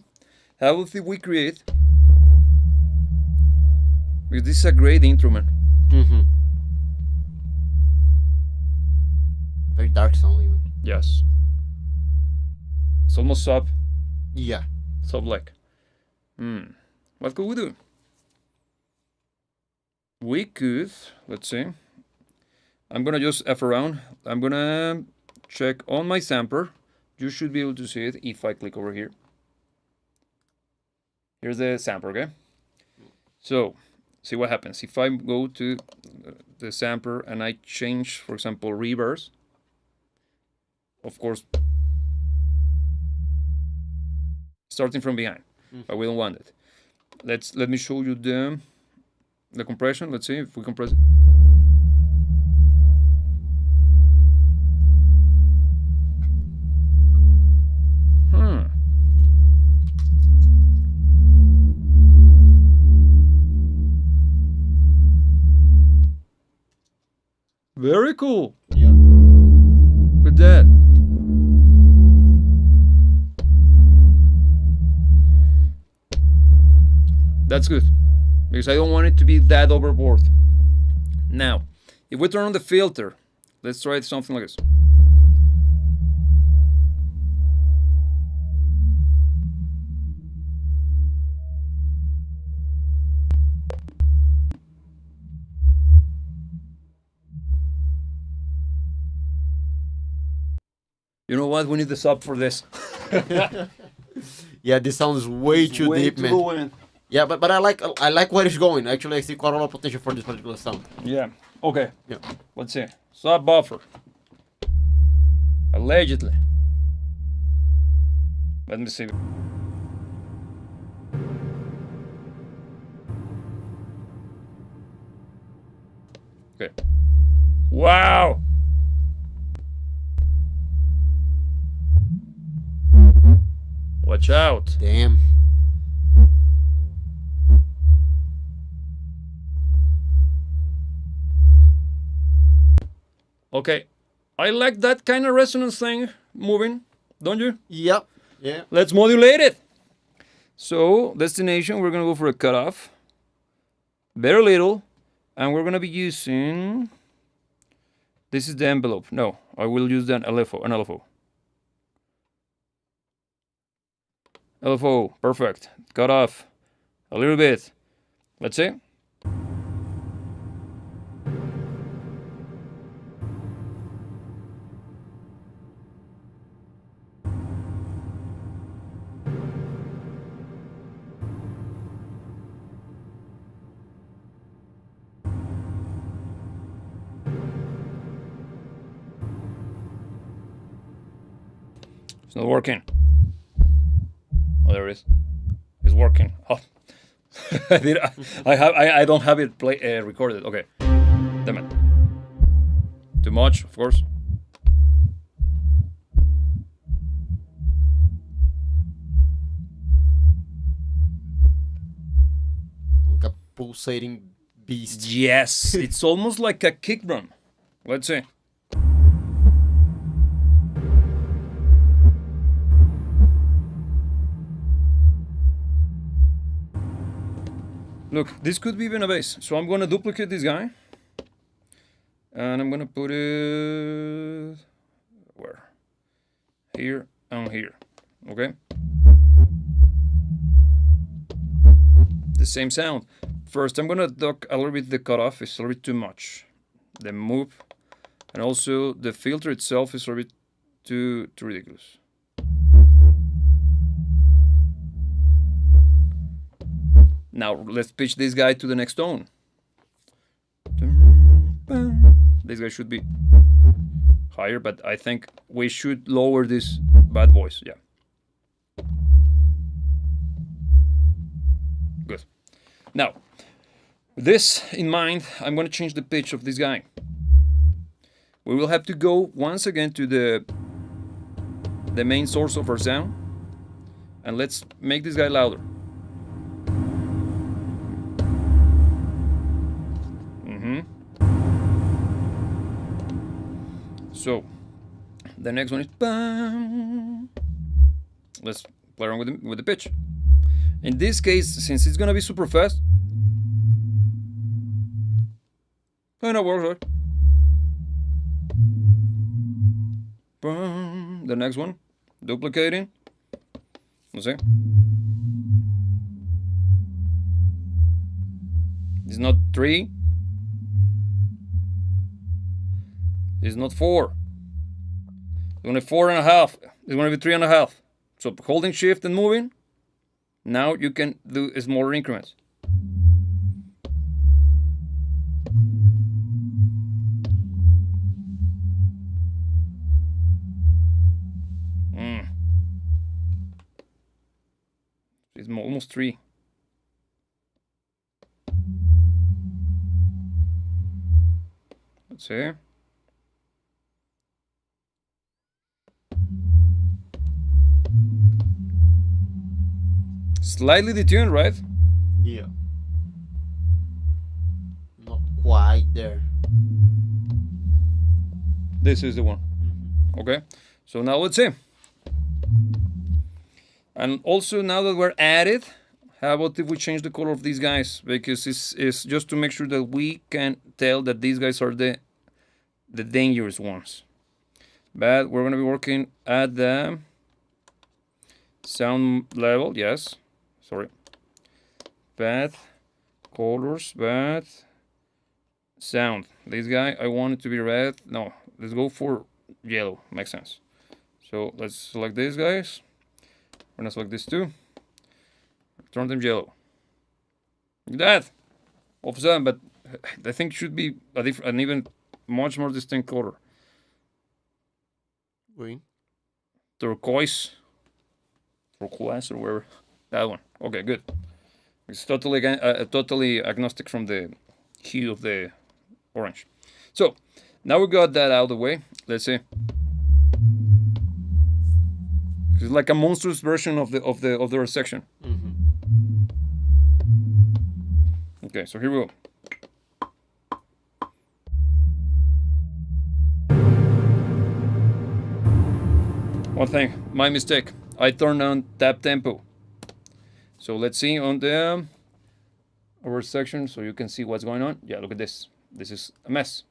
How if we create? Because this is a great instrument. Mm-hmm. Very dark sound even. Yes. It's almost sub. Yeah. Sub-like. What could we do? We could, let's see. I'm gonna just F around. I'm gonna check on my sampler. You should be able to see it if I click over here. Here's the sampler, okay? So, see what happens. If I go to the sampler and I change, for example, reverse, of course, starting from behind, but we don't want it. Let me show you the compression. Let's see if we compress it. Very cool. Yeah. With that. That's good. Because I don't want it to be that overboard. Now, if we turn on the filter, let's try something like this. You know what? We need the sub for this. Yeah, this sounds way too deep, man. Yeah, but I like where it's going. Actually, I see quite a lot of potential for this particular sound. Yeah. Okay. Yeah. Let's see. Subwoofer. Allegedly. Let me see. Okay. Wow. Watch out. Damn. Okay. I like that kind of resonance thing moving, don't you? Yep. Yeah. Let's modulate it. So, destination, we're going to go for a cutoff. Very little. And we're going to be using... This is the envelope. No, I will use an LFO. An LFO. LFO. Perfect. Cut off. A little bit. Let's see. It's not working. Oh, there it is. It's working. Oh, I don't have it recorded. Okay, damn it. Too much, of course. Like a pulsating beast. Yes, it's almost like a kick drum. Let's see. Look, this could be even a bass. So I'm gonna duplicate this guy. And I'm gonna put it... Where? Here and here. Okay? The same sound. First, I'm gonna duck a little bit the cutoff. It's a little bit too much. The move. And also, the filter itself is a little bit too ridiculous. Now, let's pitch this guy to the next tone. This guy should be higher, but I think we should lower this bad voice. Yeah. Good. Now, with this in mind, I'm going to change the pitch of this guy. We will have to go once again to the main source of our sound. And let's make this guy louder. So, the next one is bam. Let's play around with the pitch. In this case, since it's gonna be super fast, kind of works, right? Bam. The next one, duplicating. Let's see. It's not 3. It's not 4. It's only 4.5. It's going to be 3.5. So holding shift and moving. Now you can do smaller increments. It's almost 3. Let's see. Slightly detuned, right? Yeah. Not quite there. This is the one. Okay. So now let's see. And also now that we're at it, how about if we change the color of these guys? Because it's just to make sure that we can tell that these guys are the dangerous ones. But we're going to be working at the sound level, yes. Sorry. Path, colors, path, sound. This guy, I want it to be red. No, let's go for yellow. Makes sense. So let's select these guys. We're gonna select these two. Turn them yellow. Look at that. All of a sudden, but I think it should be an even much more distinct color. Green. Turquoise or whatever. That one. Okay, good. It's totally agnostic from the hue of the orange. So now we got that out of the way. Let's see. It's like a monstrous version of the section. Mm-hmm. Okay, so here we go. One thing, my mistake. I turned on tap tempo. So let's see on the our section so you can see what's going on. Yeah, look at this. This is a mess.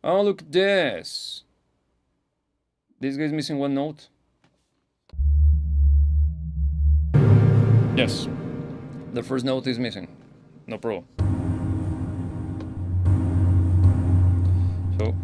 Oh, look at this. This guy's missing one note. Yes. The first note is missing. No problem. So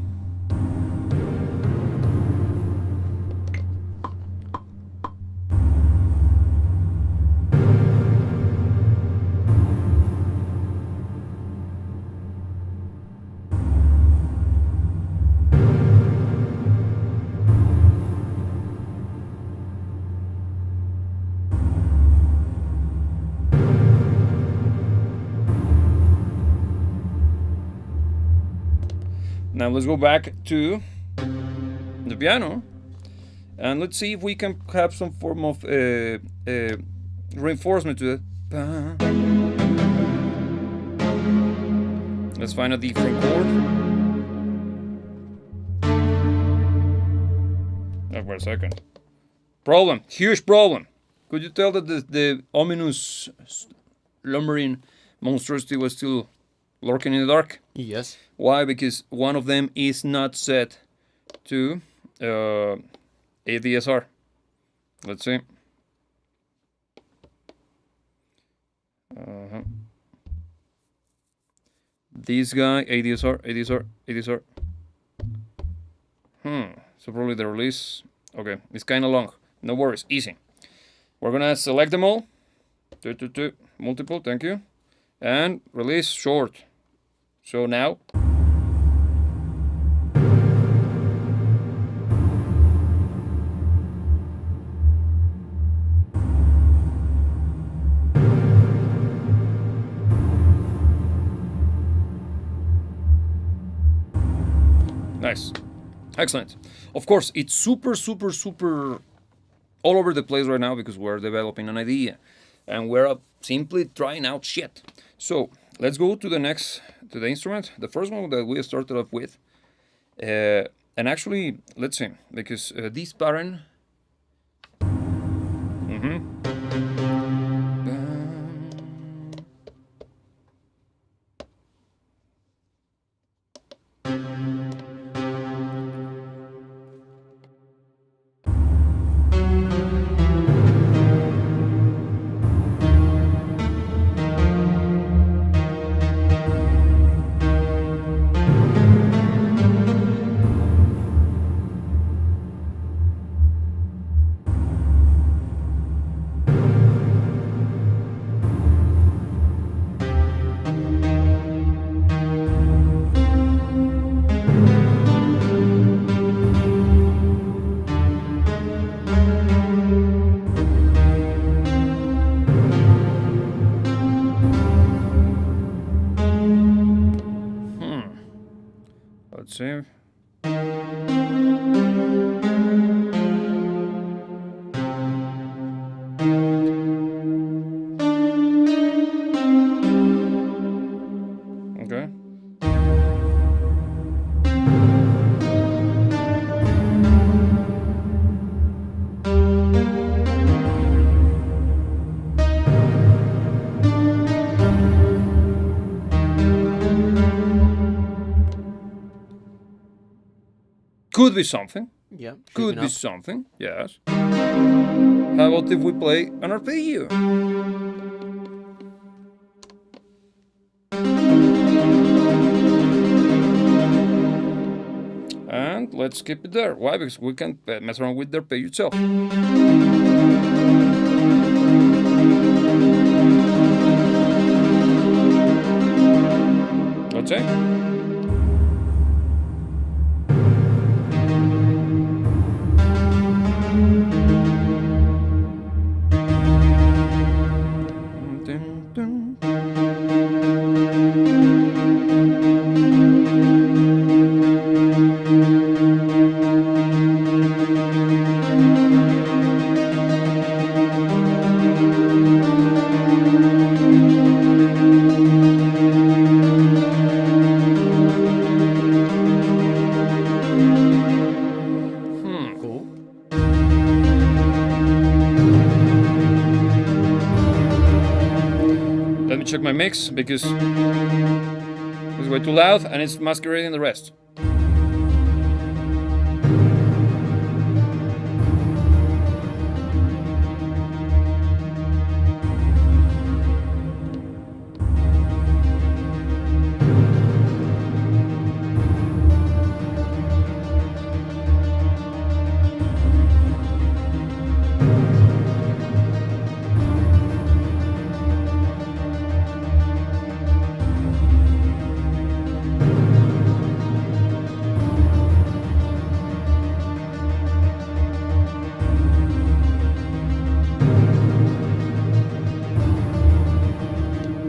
now let's go back to the piano and let's see if we can have some form of reinforcement to it. Let's find a different chord. Oh, wait a second. Problem. Huge problem. Could you tell that the ominous lumbering monstrosity was still lurking in the dark? Yes. Why? Because one of them is not set to ADSR. Let's see. This guy, ADSR. So probably the release. Okay, it's kind of long. No worries, easy. We're gonna select them all. Multiple, thank you. And release short. So now. Nice. Excellent. Of course, it's super all over the place right now because we're developing an idea and we're simply trying out shit. So let's go to the instrument. The first one that we started off with. And actually, let's see, because this pattern. Let's see. Okay. Could be something. Yeah. Could be something. Yes. How about if we play an arpeggio? And and let's keep it there. Why? Because we can mess around with their page itself. Let's say. Cool. Let me check my mix because it's way too loud and it's masquerading the rest.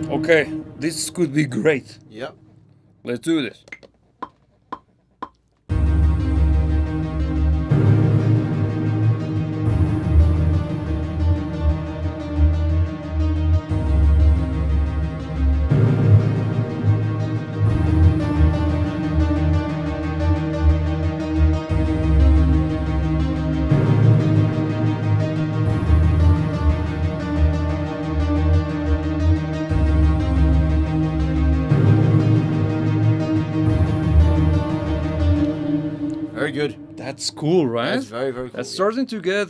Okay, this could be great. Yeah. Let's do this. Very good. That's cool, right? That's very, very cool. That's starting to get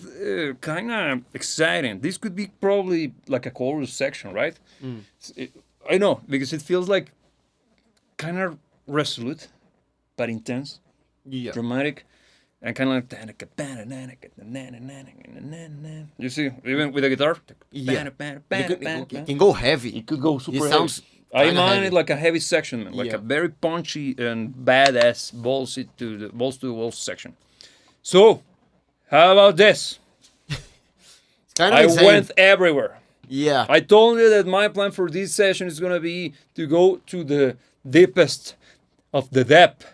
kind of exciting. This could be probably like a chorus section, right? I know, because it feels like kind of resolute, but intense, Yeah. dramatic, and kind of like. You see, even with the guitar? Yeah. It can go heavy. It could go super It heavy. sounds I kinda mind heavy. it like a heavy section, man. Like Yeah. a very punchy and badass balls to the walls section. So, how about this? It's kind of I insane. went everywhere. Yeah. I told you that my plan for this session is gonna be to go to the deepest of the depth,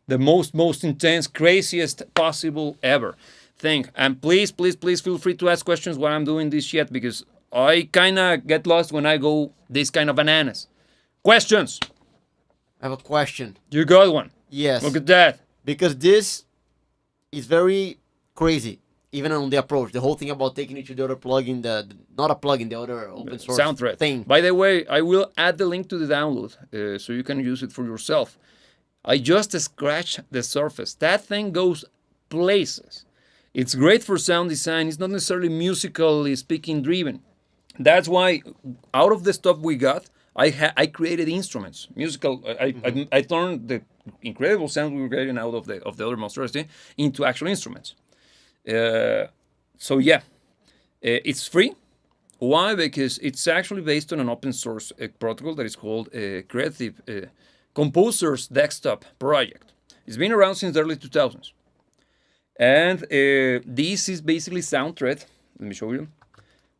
the most intense, craziest possible ever thing. And please feel free to ask questions while I'm doing this shit because I kind of get lost when I go this kind of bananas. Questions? I have a question. You got one. Yes. Look at that. Because this is very crazy, even on the approach. The whole thing about taking it to the other plugin, not a plugin, the other open source Sound thread thing. By the way, I will add the link to the download so you can use it for yourself. I just scratched the surface. That thing goes places. It's great for sound design. It's not necessarily musically speaking driven. That's why out of the stuff we got, I created instruments, musical. I turned the incredible sound we were getting out of the other monstrosity into actual instruments. So yeah, it's free. Why? Because it's actually based on an open source protocol that is called Creative Composer's Desktop Project. It's been around since the early 2000s. And this is basically SoundThread. Let me show you.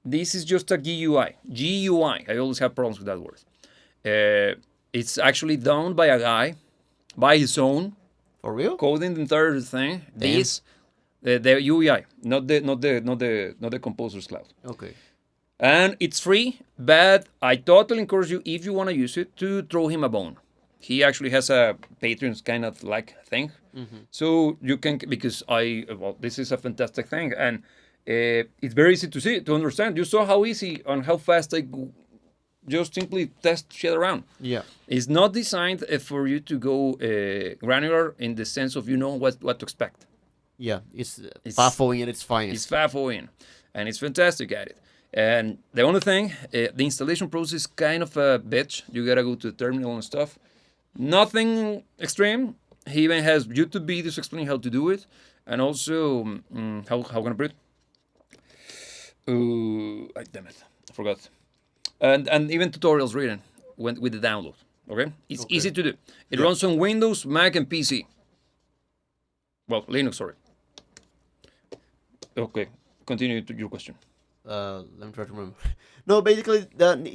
This is just a GUI. GUI. I always have problems with that word. It's actually done by a guy, by his own, For real? coding the entire thing. This, the UI, not the Composer's Cloud. Okay. And it's free, but I totally encourage you, if you want to use it, to throw him a bone. He actually has a Patreon kind of like thing. So you can, because this is a fantastic thing. And it's very easy to see, to understand. You saw how easy and how fast I just simply test shit around. Yeah. It's not designed for you to go granular in the sense of you know what to expect. Yeah. It's baffling at its finest. It's FAFOing, and it's fantastic at it. And the only thing, the installation process is kind of a bitch. You gotta go to the terminal and stuff. Nothing extreme. He even has YouTube videos explaining how to do it, and also how can I put it? Damn it, I forgot. And even tutorials written with the download. Okay, it's easy to do. It runs on Windows, Mac, and PC. Well, Linux, sorry. Okay, continue to your question. Let me try to remember. No, basically,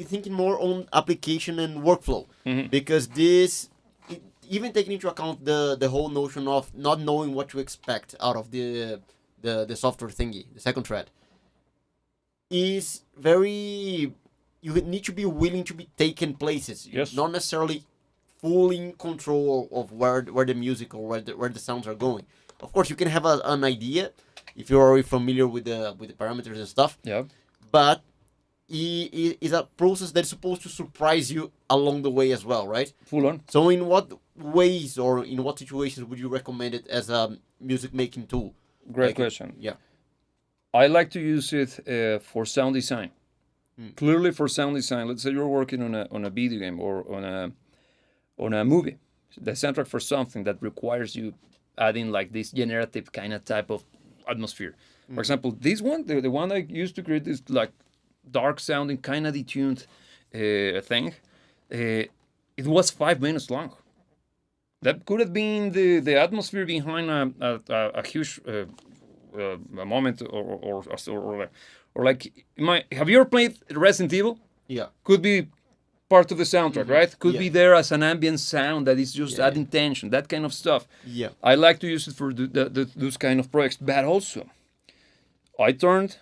thinking more on application and workflow, because even taking into account the whole notion of not knowing what to expect out of the software thingy, the second thread, is very. You need to be willing to be taken places. Yes. Not necessarily fully in control of where the music or where the sounds are going. Of course, you can have an idea if you're already familiar with the parameters and stuff. Yeah. But it's a process that's supposed to surprise you along the way as well, right? Full on. So, in what ways or in what situations would you recommend it as a music making tool? Great question. Yeah. I like to use it for sound design. Clearly, for sound design. Let's say you're working on a video game or on a movie. The soundtrack for something that requires you adding like this generative kind of type of atmosphere. For example, this one, the one I used to create this like dark sounding, kind of detuned thing. It was 5 minutes long. That could have been the atmosphere behind a huge a moment or like have you ever played Resident Evil? Yeah. Could be part of the soundtrack, right? Could be there as an ambient sound that is just adding tension, that kind of stuff. Yeah. I like to use it for those kind of projects, but also I turned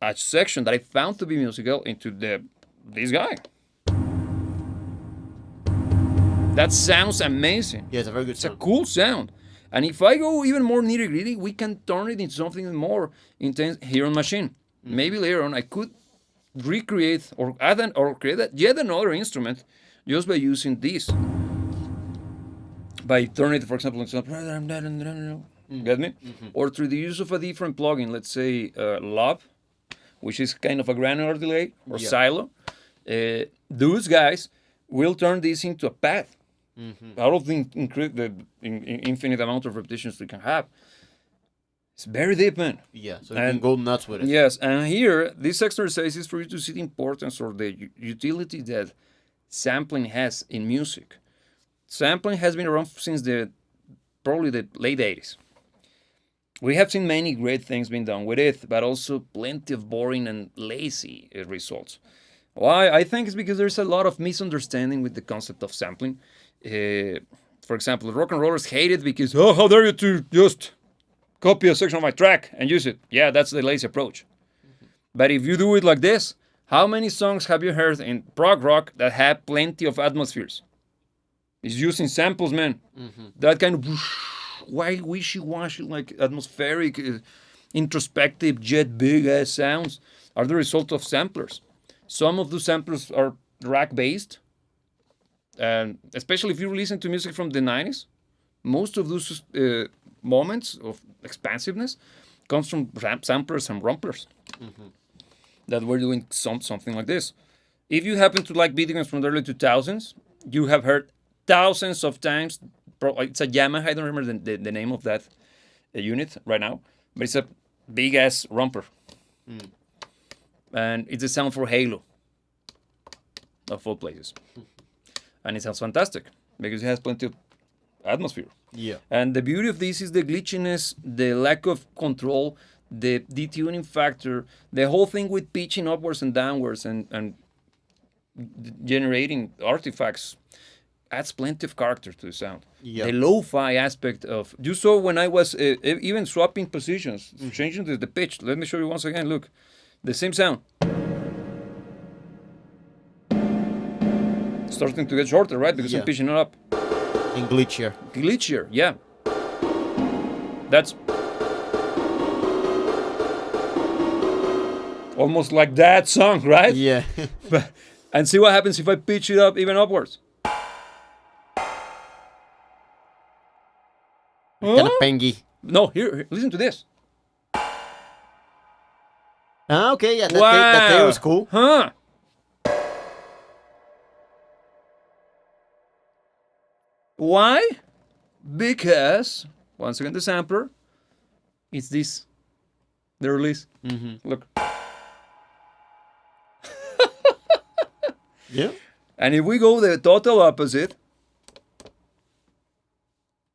a section that I found to be musical into this guy. That sounds amazing. Yeah, it's a very good It's a sound. cool sound. And if I go even more nitty gritty, we can turn it into something more intense here on Maschine. Maybe later on I could recreate or create yet another instrument just by using this. By turning it, for example, into get me? Or through the use of a different plugin, let's say Lob, which is kind of a granular delay, or Silo. Those guys will turn this into a path out of the infinite amount of repetitions we can have. It's very deep, man. Yeah, so you can go nuts with it. Yes, and here, this exercise is for you to see the importance or the utility that sampling has in music. Sampling has been around since probably the late 80s. We have seen many great things being done with it, but also plenty of boring and lazy results. Why? I think it's because there's a lot of misunderstanding with the concept of sampling. For example, rock and rollers hate it because, how dare you to just copy a section of my track and use it. Yeah, that's the lazy approach. But if you do it like this, how many songs have you heard in prog rock that have plenty of atmospheres? It's using samples, man. That kind of wishy-washy, like atmospheric, introspective, jet big-ass sounds are the result of samplers. Some of those samplers are rack-based, and especially if you listen to music from the 90s, most of those moments of expansiveness comes from samplers and rumplers that were doing something like this. If you happen to like video games from the early 2000s, you have heard thousands of times. It's a Yamaha. I don't remember the name of that unit right now, but it's a big ass rumper, and it's a sound for Halo, of all places, and it sounds fantastic because it has plenty of atmosphere. Yeah. And the beauty of this is the glitchiness, the lack of control, the detuning factor, the whole thing with pitching upwards and downwards and generating artifacts adds plenty of character to the sound. Yeah. The lo-fi aspect of... You saw when I was even swapping positions, changing the pitch. Let me show you once again. Look, the same sound. Starting to get shorter, right? Because I'm pitching it up. And glitchier. Glitchier, yeah. That's almost like that song, right? Yeah. And see what happens if I pitch it up even upwards. Kind of pengy. No, here, listen to this. Ah, okay, yeah, Wow. that tail was cool. Huh? Why? because once again the sampler, it's this, the release. Look, Yeah. and if we go the total opposite,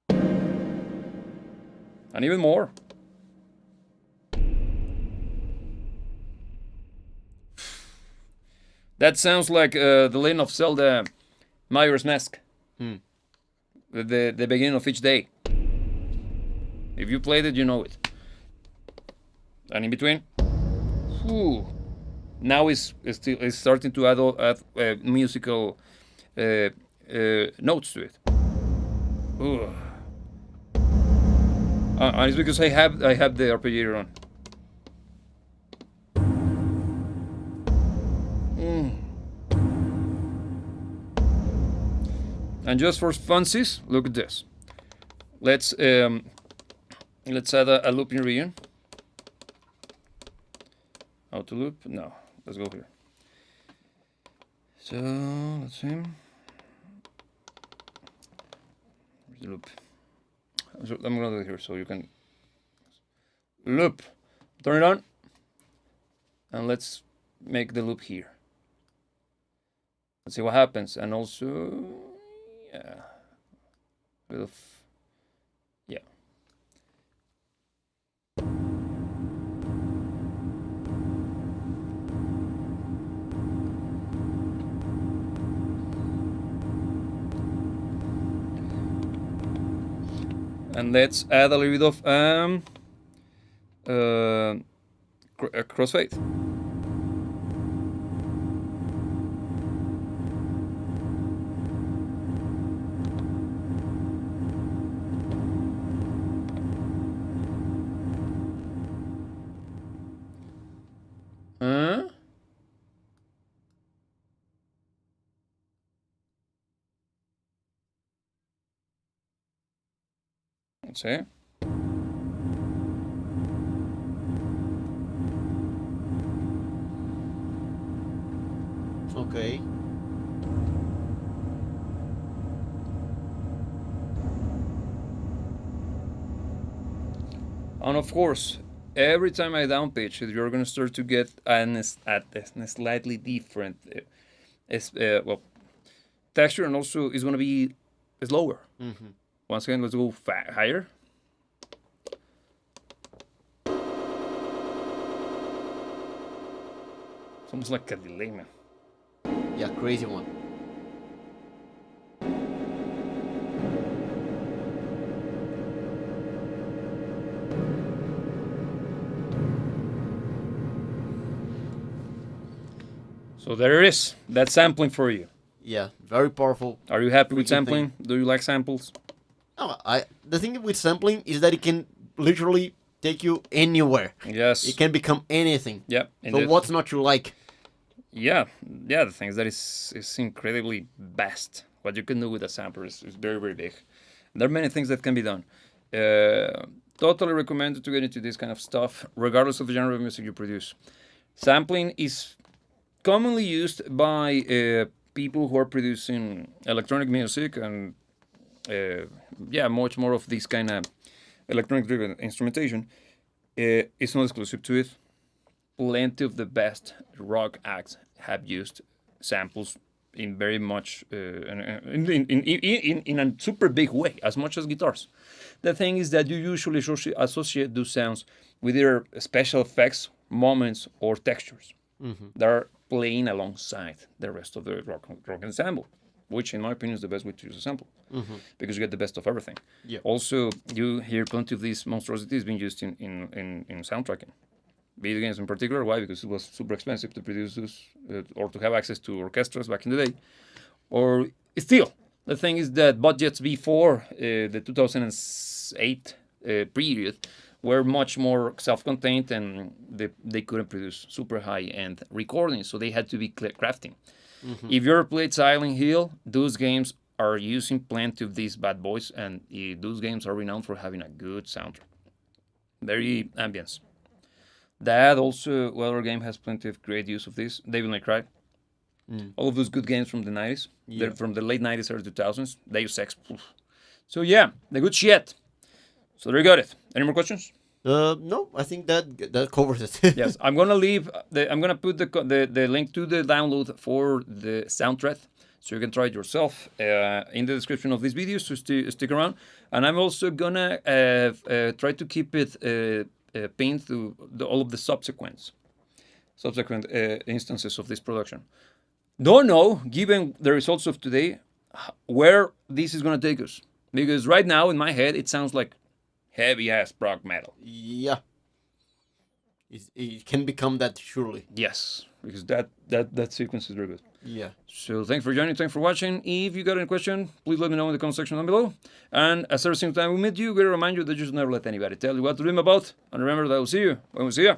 and even more. That sounds like the Legend of Zelda Majora's Mask. The beginning of each day. If you played it, you know it. And in between, whew, now it's starting to add musical notes to it. Ooh. And it's because I have the arpeggiator on. And just for funsies, look at this. Let's add a looping region. How to loop? No, let's go here. So let's see. Where's the loop? So I'm gonna do it here so you can loop. Turn it on, and let's make the loop here. Let's see what happens, and also, yeah, bit of, yeah. And let's add a little bit of crossfade. Let's see. Okay. And of course, every time I downpitch it, you're gonna start to get a slightly different, well, texture, and also it's gonna be slower. Once again, let's go higher. It's almost like a delay, man. Yeah, crazy one. So there it is. That's sampling for you. Yeah, very powerful. Are you happy with Freaking sampling? Do you like samples? No, the thing with sampling is that it can literally take you anywhere. Yes. It can become anything. Yep. So what's not to like? Yeah. The thing is that it's incredibly vast. What you can do with a sampler is very, very big. There are many things that can be done. Totally recommended to get into this kind of stuff, regardless of the genre of music you produce. Sampling is commonly used by people who are producing electronic music and much more of this kind of electronic-driven instrumentation. It's not exclusive to it. Plenty of the best rock acts have used samples in very much in a super big way, as much as guitars. The thing is that you usually associate those sounds with either special effects, moments, or textures that are playing alongside the rest of the rock ensemble, which in my opinion is the best way to use a sample, because you get the best of everything. Yeah. Also, you hear plenty of these monstrosities being used in soundtracking. Video games in particular. Why? Because it was super expensive to produce those or to have access to orchestras back in the day. Or still, the thing is that budgets before the 2008 period were much more self-contained, and they couldn't produce super high-end recordings, so they had to be crafting. If you ever played Silent Hill, those games are using plenty of these bad boys, and those games are renowned for having a good soundtrack. Very ambience. That also, well, our game has plenty of great use of this. Devil May Cry. All of those good games from the 90s. Yeah. They're from the late 90s, early 2000s. Deus Ex. So yeah, the good shit. So there you got it. Any more questions? No, I think that covers it. Yes, I'm gonna leave. I'm gonna put the link to the download for the soundtrack, so you can try it yourself in the description of this video. So stick around, and I'm also gonna try to keep it pinned to all of the subsequent instances of this production. Don't know, given the results of today, where this is gonna take us. Because right now in my head it sounds like heavy ass prog metal. Yeah. It can become that surely. Yes, because that sequence is very good. Yeah. So thanks for joining, thanks for watching. If you got any question, please let me know in the comment section down below. And as every single time we meet you, we remind you that you should never let anybody tell you what to dream about. And remember that I will see you when we see you.